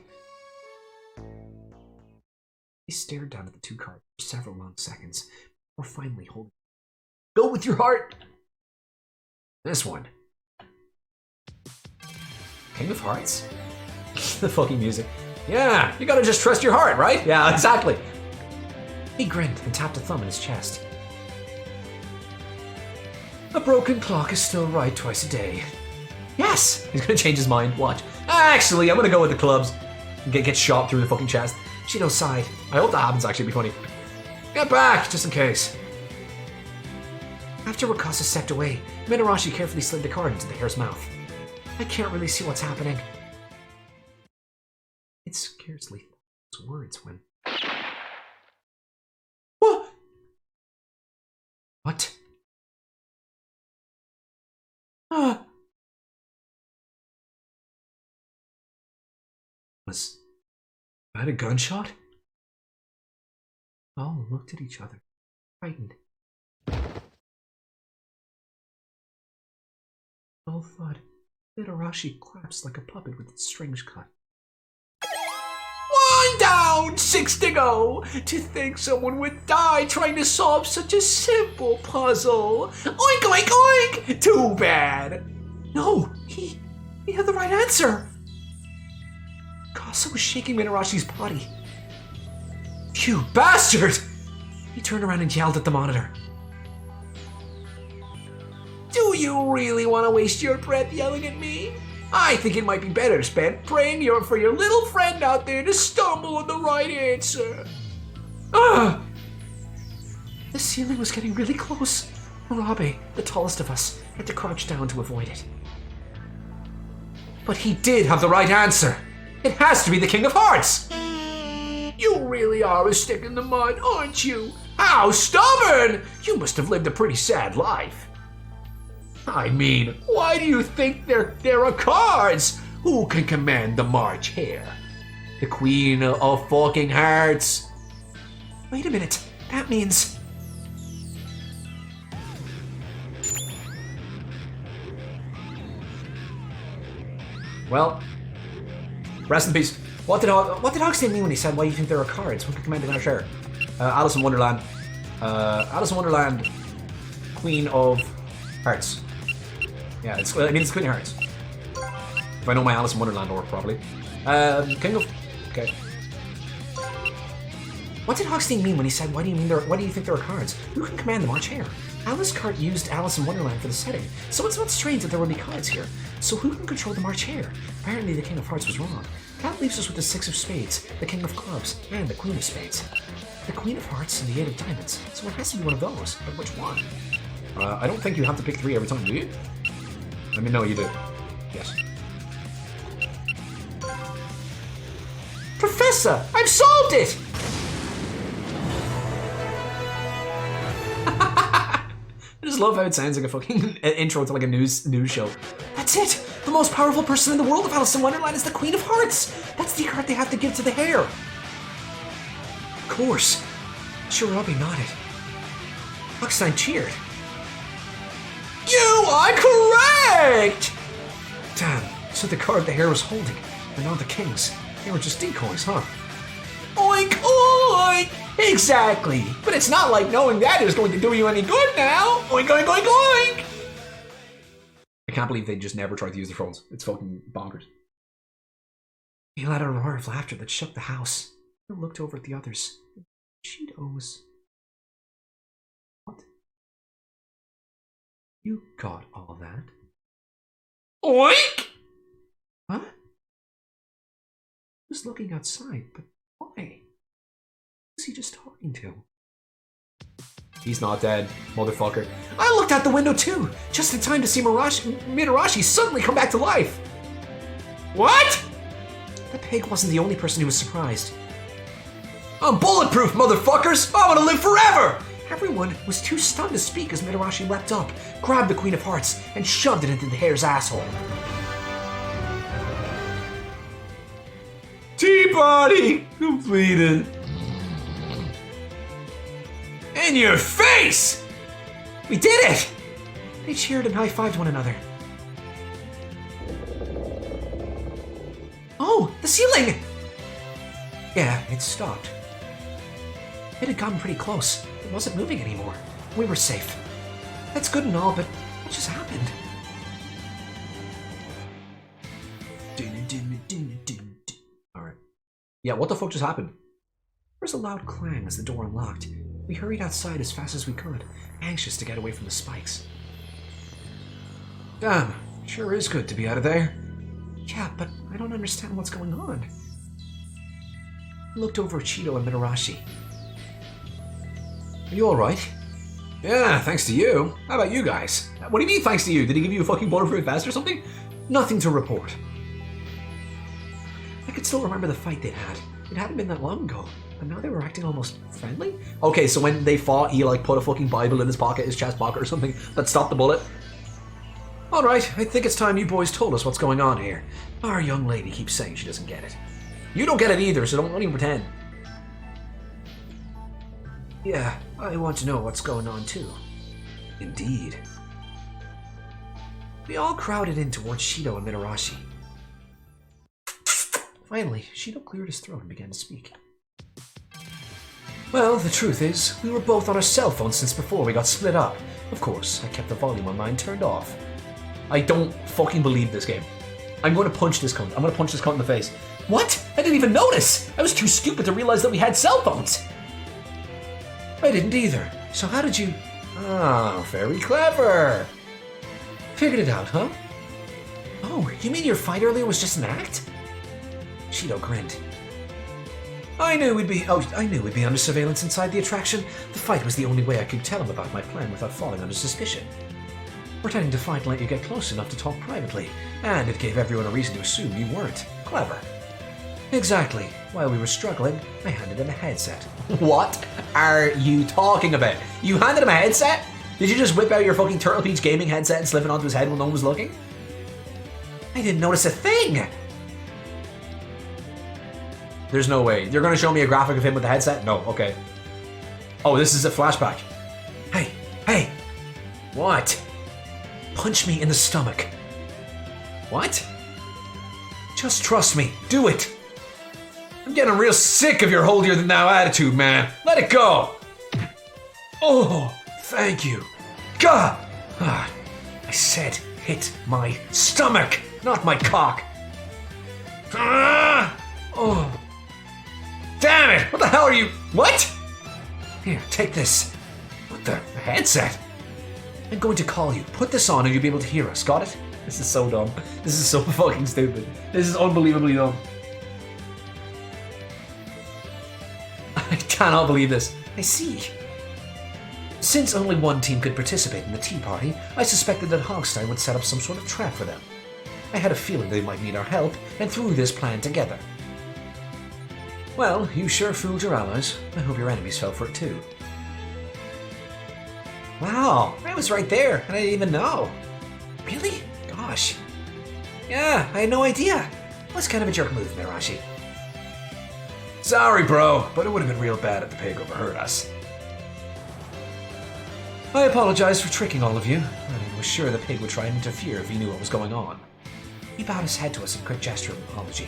He stared down at the two cards for several long seconds, before finally holding. Go with your heart! This one. King of Hearts? The fucking music. Yeah, you gotta just trust your heart, right? Yeah, exactly. He grinned and tapped a thumb in his chest. A broken clock is still right twice a day. Yes! He's gonna change his mind. Watch. Actually, I'm gonna go with the clubs. Get shot through the fucking chest. Shido sighed. I hope that happens, actually. It'd be funny. Get back, just in case. After Wakasa stepped away, Mitarashi carefully slid the card into the hare's mouth. I can't really see what's happening. It scarcely those words when... What? What? Was that a gunshot? All looked at each other, frightened. All thought Mitarashi collapsed like a puppet with its strings cut. 1 down, 6 to go. To think someone would die trying to solve such a simple puzzle. Oink, oink, oink. Too bad. No, he had the right answer. Kasa was shaking Mitarashi's body. You bastard! He turned around and yelled at the monitor. Do you really want to waste your breath yelling at me? I think it might be better spent praying for your little friend out there to stumble on the right answer. The ceiling was getting really close. Murabe, the tallest of us, had to crouch down to avoid it. But he did have the right answer. It has to be the King of Hearts. You really are a stick in the mud, aren't you? How stubborn! You must have lived a pretty sad life. I mean, why do you think there are cards? Who can command the March here? The Queen of fucking Hearts. Wait a minute, that means... Well, rest in peace. What did Hogston mean when he said, why do you think there are cards? Who can command the March here? Alice in Wonderland. Alice in Wonderland, Queen of Hearts. Yeah, it's Queen of Hearts. If I know my Alice in Wonderland lore properly. King of... Okay. What did Hogston mean when he said, why do you think there are cards? Who can command the March here? Alice Cart used Alice in Wonderland for the setting, so it's not strange that there would be cards here. So who can control the March here? Apparently the King of Hearts was wrong. That leaves us with the 6 of Spades, the King of Clubs, and the Queen of Spades. The Queen of Hearts and the 8 of Diamonds, so it has to be one of those. But which one? I don't think you have to pick 3 every time, do you? I mean, no, you do. Yes. Professor, I've solved it! I just love how it sounds like a fucking intro to like a news show. That's it! The most powerful person in the world of Alice in Wonderland is the Queen of Hearts! That's the card they have to give to the hare! Of course. Shirabi nodded. Hochstein cheered. You are correct! Damn, so the card the hare was holding were not the king's. They were just decoys, huh? Oink, oink! Exactly! But it's not like knowing that is going to do you any good now! Oink, oink, oink, oink! I can't believe they just never tried to use their phones. It's fucking bonkers. He let out a roar of laughter that shook the house. He looked over at the others. Cheetos. What? You got all that? Oink! Huh? He was looking outside, but why? Who's he just talking to? He's not dead, motherfucker. I looked out the window too, just in time to see Mitarashi suddenly come back to life. What? The pig wasn't the only person who was surprised. I'm bulletproof, motherfuckers! I want to live forever! Everyone was too stunned to speak as Mitarashi leapt up, grabbed the Queen of Hearts, and shoved it into the hare's asshole. Tea party completed. In your face! We did it! They cheered and high-fived one another. Oh, the ceiling! Yeah, it stopped. It had gotten pretty close. It wasn't moving anymore. We were safe. That's good and all, but what just happened? Alright. Yeah, what the fuck just happened? There was a loud clang as the door unlocked. We hurried outside as fast as we could, anxious to get away from the spikes. Damn, sure is good to be out of there. Yeah, but I don't understand what's going on. He looked over at Cheeto and Mitarashi. Are you alright? Yeah, thanks to you. How about you guys? What do you mean thanks to you? Did he give you a fucking butterfruit vest or something? Nothing to report. I could still remember the fight they'd had. It hadn't been that long ago, but now they were acting almost friendly. Okay, so when they fought, he like put a fucking Bible in his pocket, his chest pocket or something that stopped the bullet. Alright, I think it's time you boys told us what's going on here. Our young lady keeps saying she doesn't get it. You don't get it either, so don't even pretend. Yeah, I want to know what's going on too. Indeed. We all crowded in towards Shido and Mitarashi. Finally, Shido cleared his throat and began to speak. Well, the truth is, we were both on our cell phones since before we got split up. Of course, I kept the volume on mine turned off. I don't fucking believe this game. I'm going to punch this cunt. I'm going to punch this cunt in the face. What? I didn't even notice! I was too stupid to realize that we had cell phones! I didn't either. So how did you... Ah, very clever. Figured it out, huh? Oh, you mean your fight earlier was just an act? Shido grinned. I knew we'd be under surveillance inside the attraction. The fight was the only way I could tell him about my plan without falling under suspicion. Pretending to fight let you get close enough to talk privately, and it gave everyone a reason to assume you weren't. Clever. Exactly. While we were struggling, I handed him a headset. What are you talking about? You handed him a headset? Did you just whip out your fucking Turtle Beach gaming headset and slip it onto his head when no one was looking? I didn't notice a thing! There's no way. You're going to show me a graphic of him with the headset? No, okay. Oh, this is a flashback. Hey! What? Punch me in the stomach. What? Just trust me. Do it! I'm getting real sick of your holier-than-thou attitude, man. Let it go! Oh, thank you. Gah! Ah, I said hit my stomach, not my cock. Ah! Oh. Damn it! What the hell are you... What? Here, take this. What the headset? I'm going to call you. Put this on and you'll be able to hear us. Got it? This is so dumb. This is so fucking stupid. This is unbelievably dumb. I cannot believe this. I see. Since only one team could participate in the tea party, I suspected that Hogstein would set up some sort of trap for them. I had a feeling they might need our help and threw this plan together. Well, you sure fooled your allies. I hope your enemies fell for it too. Wow, I was right there and I didn't even know. Really? Gosh. Yeah, I had no idea. That's kind of a jerk move, Mitarashi. Sorry, bro, but it would have been real bad if the pig overheard us. I apologize for tricking all of you. I was sure the pig would try and interfere if he knew what was going on. He bowed his head to us in a quick gesture of apology.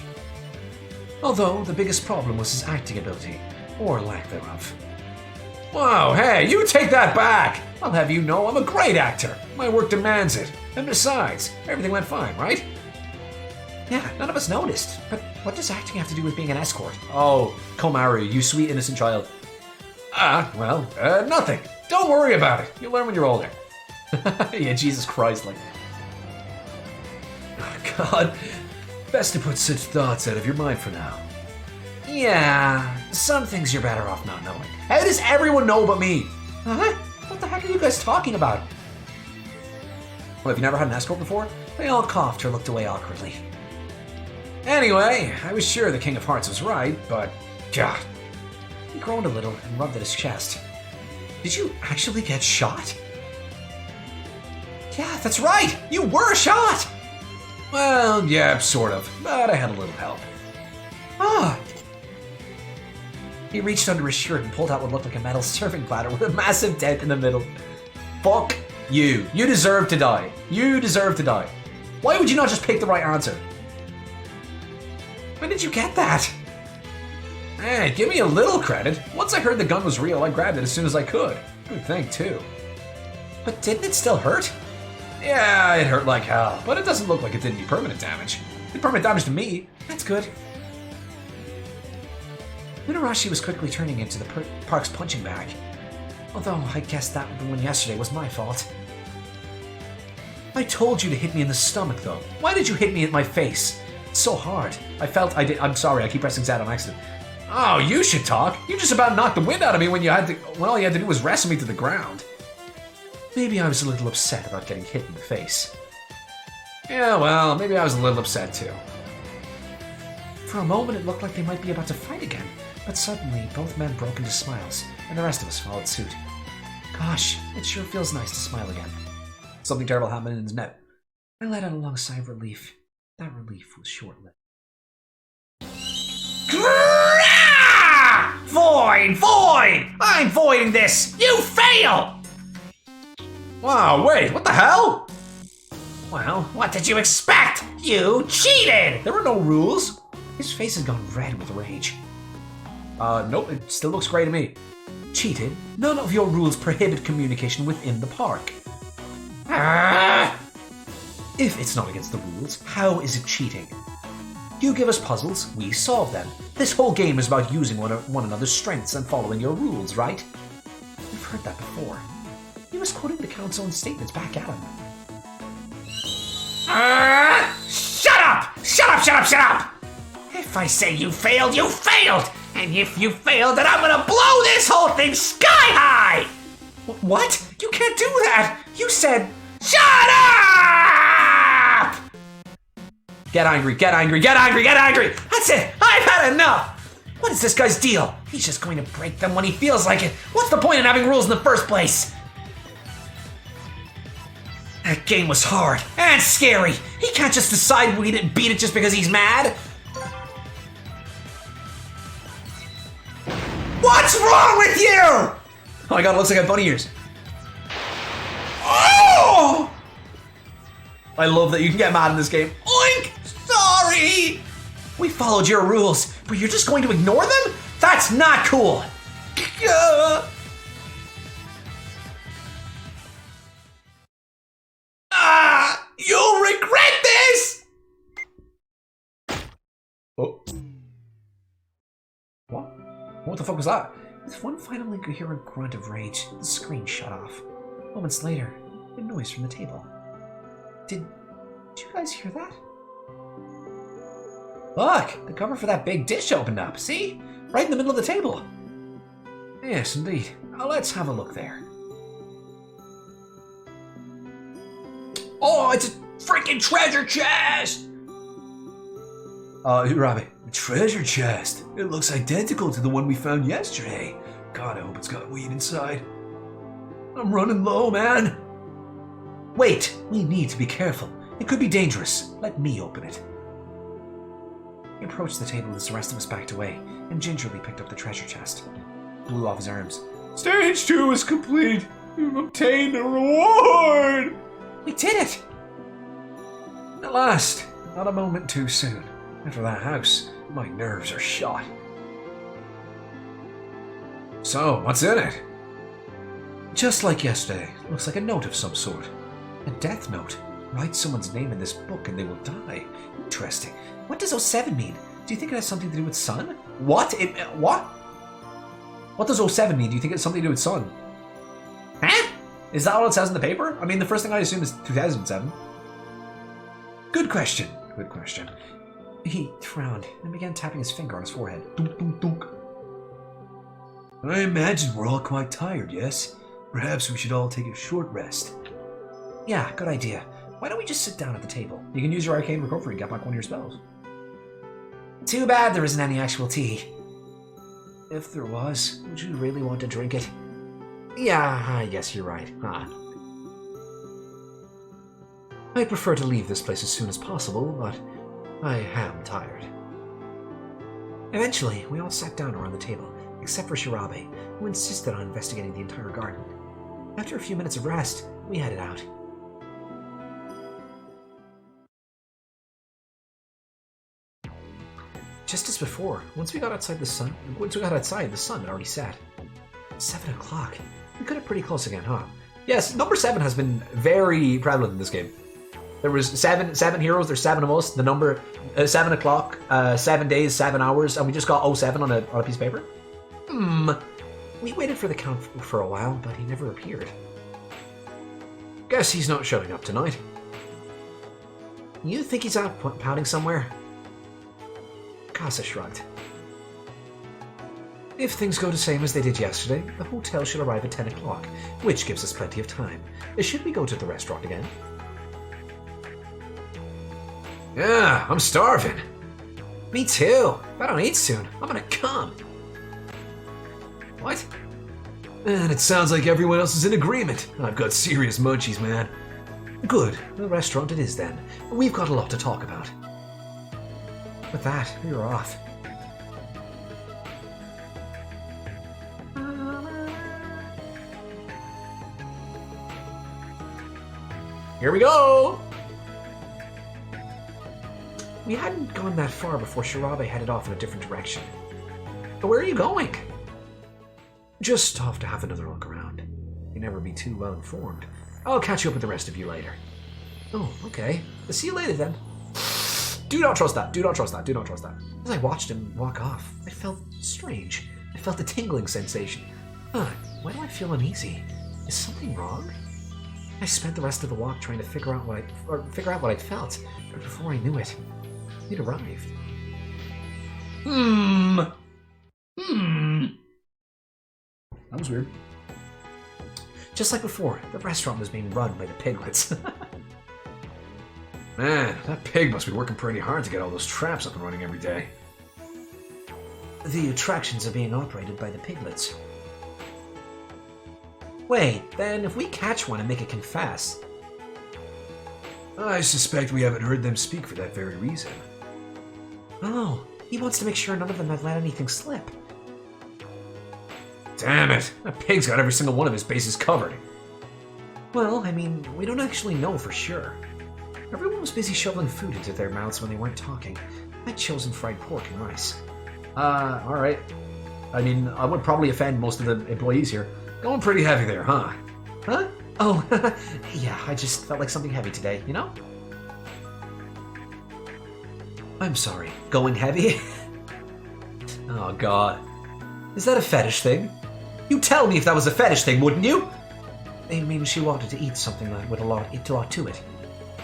Although, the biggest problem was his acting ability, or lack thereof. Wow, hey, you take that back! I'll have you know I'm a great actor. My work demands it. And besides, everything went fine, right? Yeah, none of us noticed. But what does acting have to do with being an escort? Oh, Komaru, you sweet innocent child. Nothing. Don't worry about it. You'll learn when you're older. Yeah, Jesus Christ, like... Oh, God. Best to put such thoughts out of your mind for now. Yeah, some things you're better off not knowing. How does everyone know but me? Huh? What the heck are you guys talking about? Well, have you never had an escort before? They all coughed or looked away awkwardly. Anyway, I was sure the King of Hearts was right, but... God. He groaned a little and rubbed at his chest. Did you actually get shot? Yeah, that's right! You were shot! Well, yeah, sort of. But I had a little help. Ah! He reached under his shirt and pulled out what looked like a metal serving platter with a massive dent in the middle. Fuck you. You deserve to die. You deserve to die. Why would you not just pick the right answer? When did you get that? Hey, give me a little credit. Once I heard the gun was real, I grabbed it as soon as I could. Good thing, too. But didn't it still hurt? Yeah, it hurt like hell, but it doesn't look like it did any permanent damage. It did permanent damage to me. That's good. Mitarashi was quickly turning into the park's punching bag. Although, I guess that one yesterday was my fault. I told you to hit me in the stomach, though. Why did you hit me in my face? It's so hard. I'm sorry, I keep pressing Z on accident. Oh, you should talk. You just about knocked the wind out of me when all you had to do was wrestle me to the ground. Maybe I was a little upset about getting hit in the face. Yeah, well, maybe I was a little upset too. For a moment, it looked like they might be about to fight again, but suddenly both men broke into smiles, and the rest of us followed suit. Gosh, it sure feels nice to smile again. Something terrible happened in his net. I let out a long sigh of relief. That relief was short-lived. Void! Void! I'm voiding this! You fail! Wow, wait, what the hell? Well, what did you expect? You cheated! There were no rules. His face has gone red with rage. Nope, it still looks great to me. Cheated? None of your rules prohibit communication within the park. If it's not against the rules, how is it cheating? You give us puzzles, we solve them. This whole game is about using one another's strengths and following your rules, right? We've heard that before. He was quoting the count's own statements back at him. Shut up! Shut up, shut up, shut up! If I say you failed, you failed! And if you failed, then I'm gonna blow this whole thing sky high! What? You can't do that! You said... Shut up! Get angry, get angry, get angry, get angry! That's it! I've had enough! What is this guy's deal? He's just going to break them when he feels like it. What's the point in having rules in the first place? That game was hard and scary. He can't just decide we didn't beat it just because he's mad. What's wrong with you? Oh my god, it looks like I have bunny ears. Oh! I love that you can get mad in this game. Oink! Sorry! We followed your rules, but you're just going to ignore them? That's not cool! You'll regret this! Oh. What the fuck was that? With one final incoherent grunt of rage, the screen shut off. Moments later, a noise from the table. Did you guys hear that? Look, the cover for that big dish opened up. See? Right in the middle of the table. Yes, indeed. Now let's have a look there. Oh, it's a freaking treasure chest! Robbie. A treasure chest. It looks identical to the one we found yesterday. God, I hope it's got weed inside. I'm running low, man. Wait, we need to be careful. It could be dangerous. Let me open it. He approached the table as the rest of us backed away, and gingerly picked up the treasure chest. Blew off his arms. Stage 2 is complete. You've obtained a reward. We did it! At last, not a moment too soon. After that house, my nerves are shot. So, what's in it? Just like yesterday, looks like a note of some sort. A death note. Write someone's name in this book and they will die. Interesting. What does 07 mean? Do you think it has something to do with sun? What? What? What does 07 mean? Do you think it's something to do with sun? Huh? Is that what it says in the paper? I mean, the first thing I assume is 2007. Good question. Good question. He frowned and began tapping his finger on his forehead. Dunk, dunk, dunk. I imagine we're all quite tired, yes? Perhaps we should all take a short rest. Yeah, good idea. Why don't we just sit down at the table? You can use your arcane recovery and get back one of your spells. Too bad there isn't any actual tea. If there was, would you really want to drink it? Yeah, I guess you're right, huh? I prefer to leave this place as soon as possible, but I am tired. Eventually, we all sat down around the table, except for Shirabe, who insisted on investigating the entire garden. After a few minutes of rest, we headed out. Just as before, once we got outside, the sun had already set. 7 o'clock. We got it pretty close again, huh? Yes, number 7 has been very prevalent in this game. There was seven heroes, there's 7 of us, the number 7 o'clock, 7 days, 7 hours, and we just got 07 on a piece of paper. We waited for the count for a while, but he never appeared. Guess he's not showing up tonight. You think he's out pouting somewhere? Casa shrugged. If things go the same as they did yesterday, the hotel should arrive at 10 o'clock, which gives us plenty of time. Should we go to the restaurant again? Yeah, I'm starving. Me too. If I don't eat soon, I'm gonna come. What? Man, it sounds like everyone else is in agreement. I've got serious munchies, man. Good. The restaurant it is then. We've got a lot to talk about. With that, you're off. Here we go! We hadn't gone that far before Shirabe headed off in a different direction. But where are you going? Just off to have another look around. You never be too well informed. I'll catch you up with the rest of you later. Oh, okay. I'll see you later then. Do not trust that. Do not trust that. Do not trust that. As I watched him walk off, I felt strange. I felt a tingling sensation. Huh, why do I feel uneasy? Is something wrong? I spent the rest of the walk trying to figure out what I'd felt, but before I knew it, it arrived. That was weird. Just like before, the restaurant was being run by the piglets. Man, that pig must be working pretty hard to get all those traps up and running every day. The attractions are being operated by the piglets. Wait, then if we catch one and make it confess... I suspect we haven't heard them speak for that very reason. Oh, he wants to make sure none of them have let anything slip. Damn it! That pig's got every single one of his bases covered. Well, I mean, we don't actually know for sure. Everyone was busy shoveling food into their mouths when they weren't talking. I'd chosen fried pork and rice. Alright. I mean, I would probably offend most of the employees here. Going pretty heavy there, huh? Huh? Oh, yeah, I just felt like something heavy today, you know? I'm sorry. Going heavy? Oh, God. Is that a fetish thing? You tell me if that was a fetish thing, wouldn't you? I mean, she wanted to eat something with a lot to it.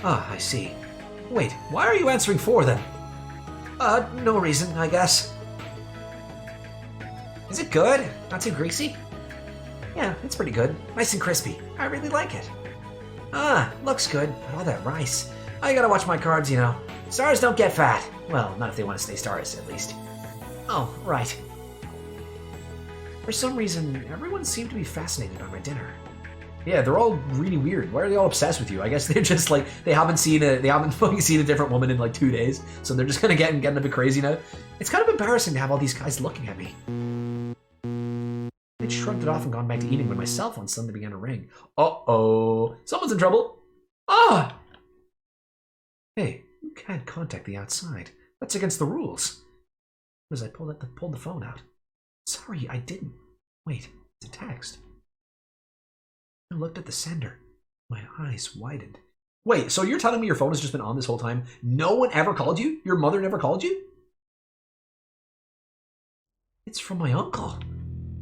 Ah, I see. Wait, why are you answering for then? No reason, I guess. Is it good? Not too greasy? Yeah, it's pretty good. Nice and crispy. I really like it. Ah, looks good. All that rice. I gotta watch my carbs, you know. Stars don't get fat. Well, not if they want to stay stars, at least. Oh, right. For some reason, everyone seemed to be fascinated by my dinner. Yeah, they're all really weird. Why are they all obsessed with you? I guess they're just like they haven't fucking seen a different woman in like 2 days, so they're just kind of getting a bit crazy now. It's kind of embarrassing to have all these guys looking at me. I'd shrugged it off and gone back to eating when my cell phone suddenly began to ring. Uh-oh, someone's in trouble. Ah! Hey, you can't contact the outside. That's against the rules. As I pulled the phone out. Sorry, I didn't. Wait, it's a text. I looked at the sender. My eyes widened. Wait, so you're telling me your phone has just been on this whole time? No one ever called you? Your mother never called you? It's from my uncle.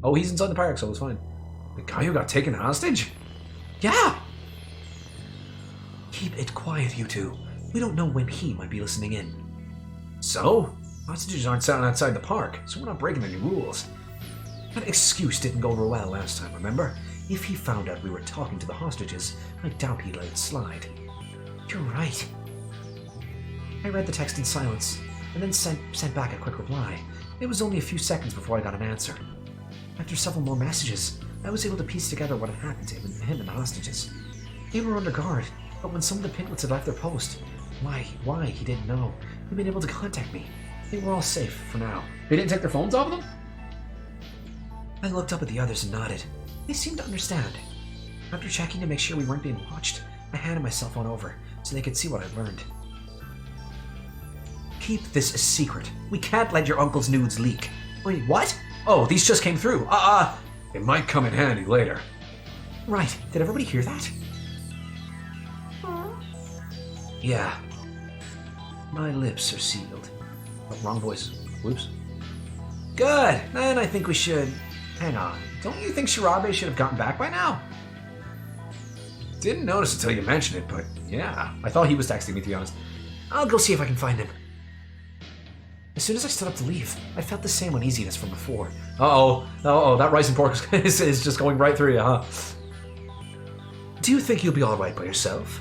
Oh, he's inside the park, so it's fine. The guy who got taken hostage? Yeah! Keep it quiet, you two. We don't know when he might be listening in. So? Hostages aren't sitting outside the park, so we're not breaking any rules. That excuse didn't go over well last time, remember? If he found out we were talking to the hostages, I doubt he'd let it slide. You're right. I read the text in silence, and then sent back a quick reply. It was only a few seconds before I got an answer. After several more messages, I was able to piece together what had happened to him and the hostages. They were under guard, but when some of the piglets had left their post, why, he didn't know. He'd been able to contact me. They were all safe for now. They didn't take their phones off of them? I looked up at the others and nodded. They seemed to understand. After checking to make sure we weren't being watched, I handed my cell phone over so they could see what I'd learned. Keep this a secret. We can't let your uncle's nudes leak. Wait, what? Oh, these just came through. It might come in handy later. Right. Did everybody hear that? Yeah. My lips are sealed. Oh, wrong voice. Whoops. Good. Then I think we should... Hang on. Don't you think Shirabe should have gotten back by now? Didn't notice until you mentioned it, but yeah. I thought he was texting me, to be honest. I'll go see if I can find him. As soon as I stood up to leave, I felt the same uneasiness from before. Uh-oh, that rice and pork is just going right through you, huh? Do you think you'll be alright by yourself?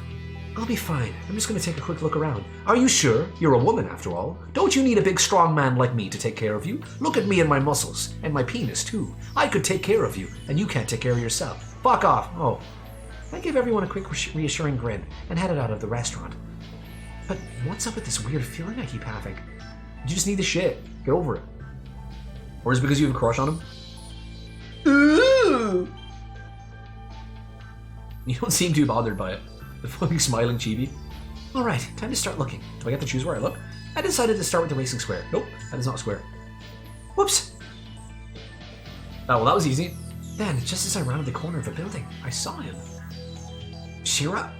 I'll be fine. I'm just going to take a quick look around. Are you sure? You're a woman, after all. Don't you need a big, strong man like me to take care of you? Look at me and my muscles. And my penis, too. I could take care of you, and you can't take care of yourself. Fuck off. Oh. I gave everyone a quick, reassuring grin and headed out of the restaurant. But what's up with this weird feeling I keep having? You just need the shit. Get over it. Or is it because you have a crush on him? Ooh! You don't seem too bothered by it. The fucking smiling chibi. Alright, time to start looking. Do I get to choose where I look? I decided to start with the racing square. Nope, that is not a square. Whoops! Oh, well, that was easy. Then, just as I rounded the corner of a building, I saw him. Shira?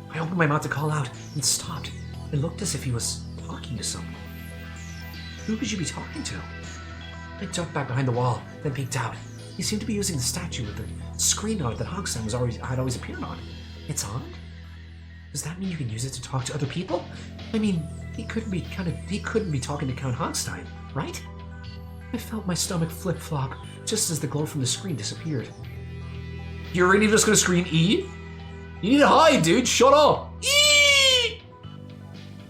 I opened my mouth to call out and stopped. It looked as if he was talking to someone. Who could you be talking to? I ducked back behind the wall, then peeked out. He seemed to be using the statue with the screen on it that Hogston had always appeared on. It's on? Does that mean you can use it to talk to other people? I mean, he couldn't be talking to Count Hogstein, right? I felt my stomach flip-flop just as the glow from the screen disappeared. You're really just gonna scream E? You need to hide, dude. Shut up. E!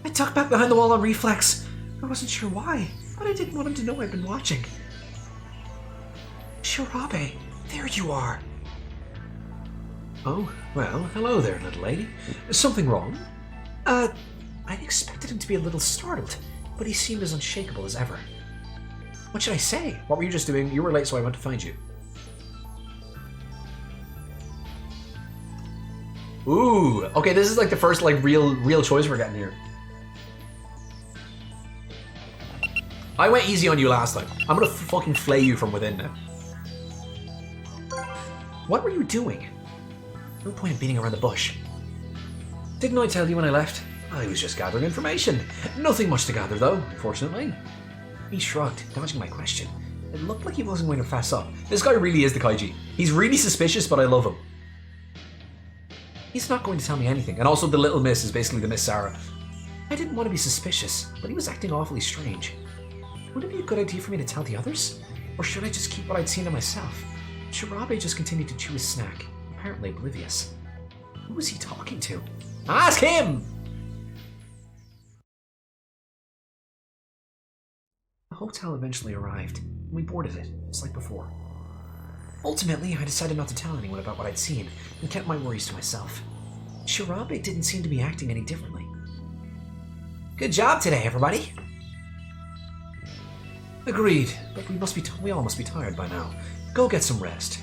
I tucked back behind the wall on reflex. I wasn't sure why, but I didn't want him to know I'd been watching. Shirabe, there you are. Oh, well, hello there, little lady. Something wrong? I expected him to be a little startled, but he seemed as unshakable as ever. What should I say? What were you just doing? You were late, so I went to find you. Ooh, okay, this is like the first like real choice we're getting here. I went easy on you last time. I'm gonna fucking flay you from within now. What were you doing? No point in beating around the bush. Didn't I tell you when I left? I was just gathering information. Nothing much to gather though, unfortunately. He shrugged, dodging my question. It looked like he wasn't going to fess up. This guy really is the Kaiji. He's really suspicious, but I love him. He's not going to tell me anything, and also the little miss is basically the Miss Sarah. I didn't want to be suspicious, but he was acting awfully strange. Would it be a good idea for me to tell the others? Or should I just keep what I'd seen to myself? Shirabe just continued to chew his snack, apparently oblivious. Who was he talking to? Ask him! The hotel eventually arrived, and we boarded it, just like before. Ultimately, I decided not to tell anyone about what I'd seen, and kept my worries to myself. Shirabe didn't seem to be acting any differently. Good job today, everybody! Agreed, but we all must be tired by now. Go get some rest.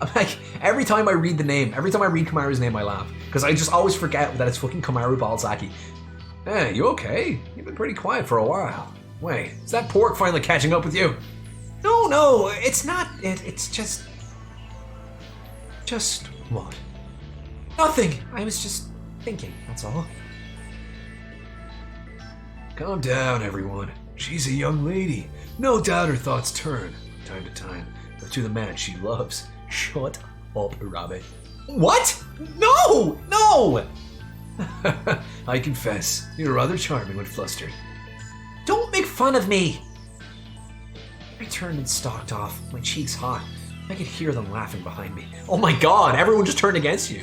I'm like, every time I read Kamaru's name, I laugh. Because I just always forget that it's fucking Kamaru Balsaki. Hey, you okay? You've been pretty quiet for a while. Wait, is that pork finally catching up with you? No, it's not. It's just... Just what? Nothing. I was just thinking, that's all. Calm down, everyone. She's a young lady. No doubt her thoughts turn, from time to time, to the man she loves. Shut up, Urabe. What? No! I confess, you're rather charming when flustered. Don't make fun of me! I turned and stalked off, my cheeks hot. I could hear them laughing behind me. Oh my god, everyone just turned against you.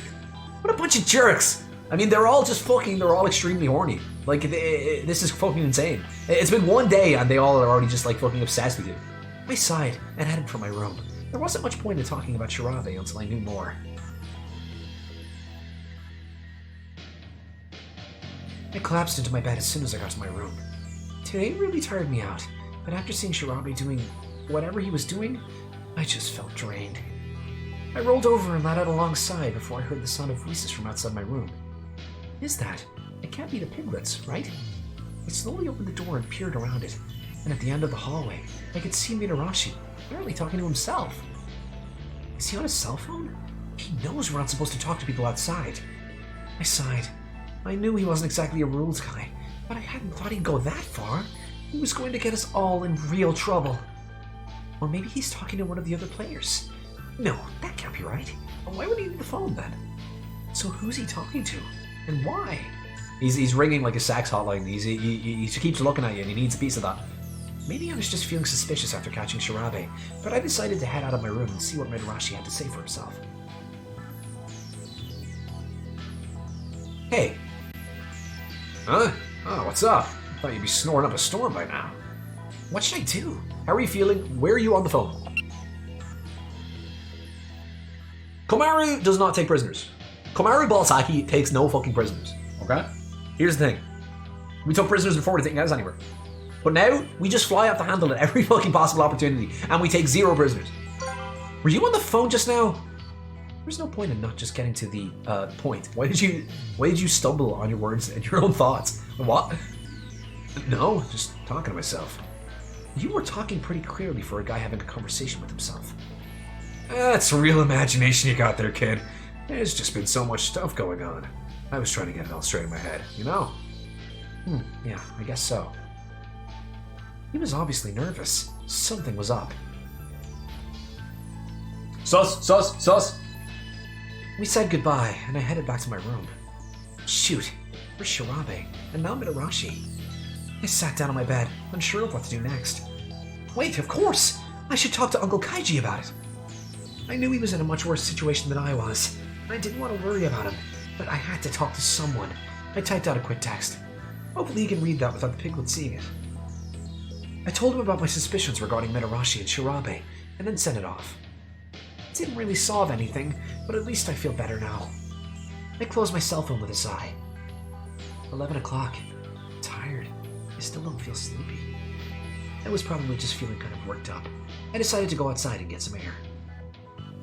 What a bunch of jerks! I mean, they're all extremely horny. Like, this is fucking insane. It's been one day and they all are already just like fucking obsessed with you. I sighed and headed for my room. There wasn't much point in talking about Shirabe until I knew more. I collapsed into my bed as soon as I got to my room. Today really tired me out, but after seeing Shirabe doing whatever he was doing, I just felt drained. I rolled over and let out a long sigh before I heard the sound of voices from outside my room. What is that? It can't be the piglets, right? I slowly opened the door and peered around it, and at the end of the hallway, I could see Mitarashi, apparently talking to himself. Is he on his cell phone? He knows we're not supposed to talk to people outside. I sighed. I knew he wasn't exactly a rules guy, but I hadn't thought he'd go that far. He was going to get us all in real trouble. Or maybe he's talking to one of the other players. No, that can't be right. Why would he need the phone then? So who's he talking to? And why? He's ringing like a sex hotline. He keeps looking at you and he needs a piece of that. Maybe I was just feeling suspicious after catching Shirabe, but I decided to head out of my room and see what Midarashi had to say for himself. Hey. Huh? Oh, what's up? I thought you'd be snoring up a storm by now. What should I do? How are you feeling? Where are you on the phone? Komaru does not take prisoners. Komaru Balsaki takes no fucking prisoners. Okay? Here's the thing. We took prisoners before to take us anywhere. But now, we just fly off the handle at every fucking possible opportunity, and we take 0 prisoners. Were you on the phone just now? There's no point in not just getting to the point. Why did you stumble on your words and your own thoughts? What? No, just talking to myself. You were talking pretty clearly for a guy having a conversation with himself. That's real imagination you got there, kid. There's just been so much stuff going on. I was trying to get it all straight in my head, you know? Yeah, I guess so. He was obviously nervous. Something was up. Sus. We said goodbye, and I headed back to my room. Shoot, where's Shirabe? And now Midarashi. I sat down on my bed, unsure of what to do next. Wait, of course! I should talk to Uncle Kaiji about it. I knew he was in a much worse situation than I was. I didn't want to worry about him, but I had to talk to someone. I typed out a quick text. Hopefully he can read that without the piglet seeing it. I told him about my suspicions regarding Midarashi and Shirabe, and then sent it off. It didn't really solve anything, but at least I feel better now. I closed my cell phone with a sigh. 11 o'clock. I'm tired. I still don't feel sleepy. I was probably just feeling kind of worked up. I decided to go outside and get some air.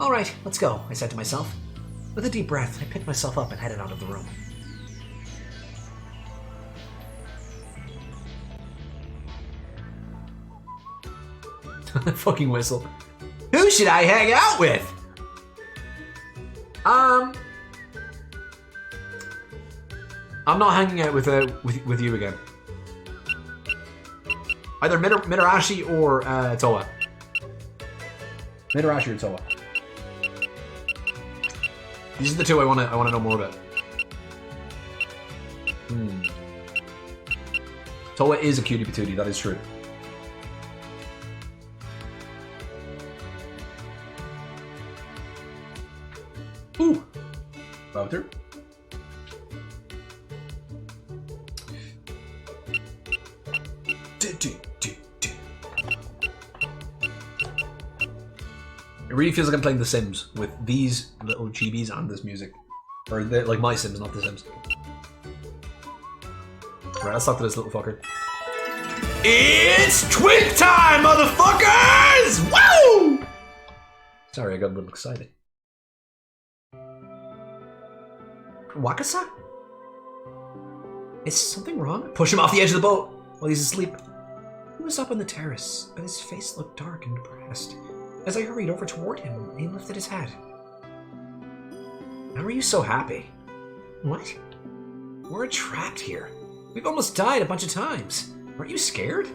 Alright, let's go, I said to myself. With a deep breath, I picked myself up and headed out of the room. Fucking whistle. Who should I hang out with? I'm not hanging out with you again. Either Midarashi or Toa. Midarashi or Toa. These are the two I want to know more about. Toa is a cutie patootie, that is true. Ooh. Router. It really feels like I'm playing The Sims with these little chibis and this music. Or like my Sims, not The Sims. Right, let's talk to this little fucker. It's twink time, motherfuckers! Woo! Sorry, I got a little excited. Wakasa? Is something wrong? Push him off the edge of the boat while he's asleep. He was up on the terrace, but his face looked dark and depressed. As I hurried over toward him, he lifted his head. How are you so happy? What? We're trapped here. We've almost died a bunch of times. Aren't you scared?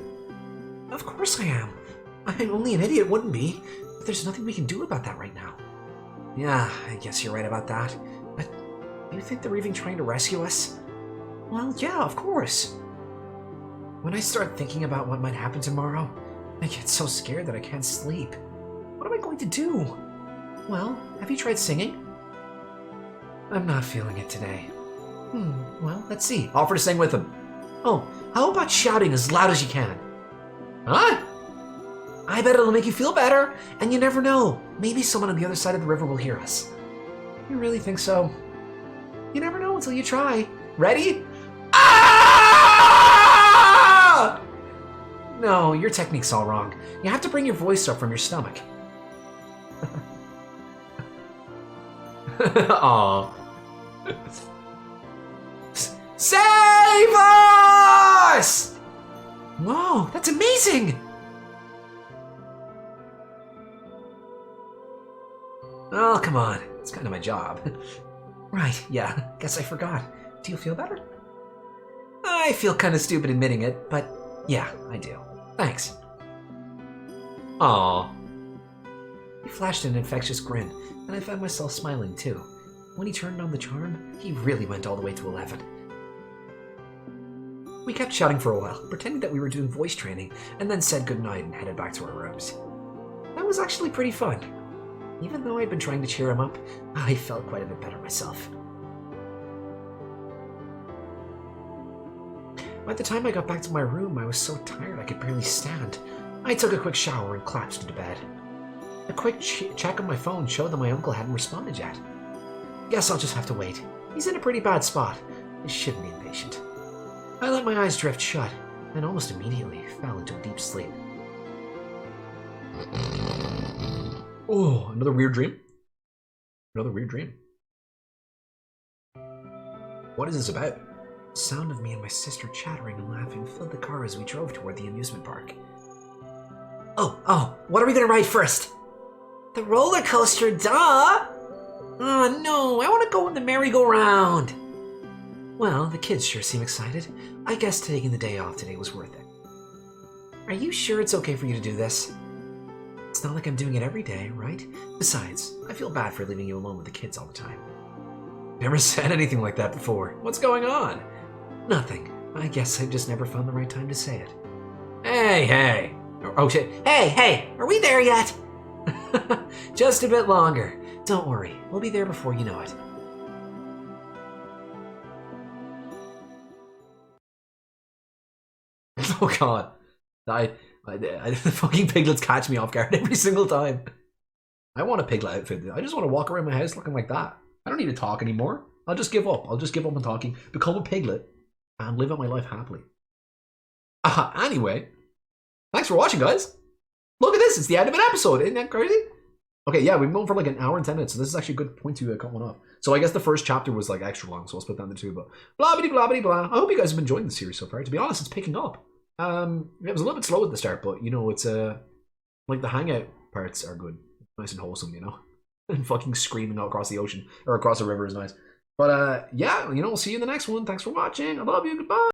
Of course I am. I'm only an idiot, wouldn't be. But there's nothing we can do about that right now. Yeah, I guess you're right about that. But do you think they're even trying to rescue us? Well, yeah, of course. When I start thinking about what might happen tomorrow, I get so scared that I can't sleep. What am I going to do? Well, have you tried singing? I'm not feeling it today. Well, let's see. Offer to sing with him. Oh, how about shouting as loud as you can? Huh? I bet it'll make you feel better, and you never know. Maybe someone on the other side of the river will hear us. You really think so? You never know until you try. Ready? Ah! No, your technique's all wrong. You have to bring your voice up from your stomach. Aww. Save us! Whoa, that's amazing! Oh, come on. It's kind of my job. Right, yeah, guess I forgot. Do you feel better? I feel kind of stupid admitting it, but yeah, I do. Thanks. Aww. He flashed an infectious grin, and I found myself smiling too. When he turned on the charm, he really went all the way to 11. We kept chatting for a while, pretending that we were doing voice training, and then said goodnight and headed back to our rooms. That was actually pretty fun. Even though I'd been trying to cheer him up, I felt quite a bit better myself. By the time I got back to my room, I was so tired I could barely stand. I took a quick shower and collapsed into bed. A quick check on my phone showed that my uncle hadn't responded yet. Guess I'll just have to wait. He's in a pretty bad spot. I shouldn't be impatient. I let my eyes drift shut, and almost immediately fell into a deep sleep. Oh, another weird dream? Another weird dream. What is this about? The sound of me and my sister chattering and laughing filled the car as we drove toward the amusement park. Oh, what are we gonna ride first? The roller coaster, duh! Oh no, I want to go on the merry-go-round. Well, the kids sure seem excited. I guess taking the day off today was worth it. Are you sure it's okay for you to do this? It's not like I'm doing it every day, right? Besides, I feel bad for leaving you alone with the kids all the time. Never said anything like that before. What's going on? Nothing. I guess I just never found the right time to say it. Hey! Oh shit. Hey, are we there yet? Just a bit longer. Don't worry, we'll be there before you know it. Oh god. The fucking piglets catch me off guard every single time. I want a piglet outfit. I just want to walk around my house looking like that. I don't need to talk anymore. I'll just give up. I'll just give up on talking, become a piglet, and live out my life happily. Anyway, thanks for watching, guys. Look at this. It's the end of an episode. Isn't that crazy? Okay, yeah, we've been going for like an hour and 10 minutes, so this is actually a good point to cut one off. So I guess the first chapter was like extra long, so I'll split that into two, but blah, blah, blah, blah. I hope you guys have been enjoying the series so far. To be honest, it's picking up. It was a little bit slow at the start, but you know, it's like the hangout parts are good. Nice and wholesome, you know? And fucking screaming out across the ocean, or across the river is nice. But yeah, you know, we'll see you in the next one. Thanks for watching. I love you. Goodbye.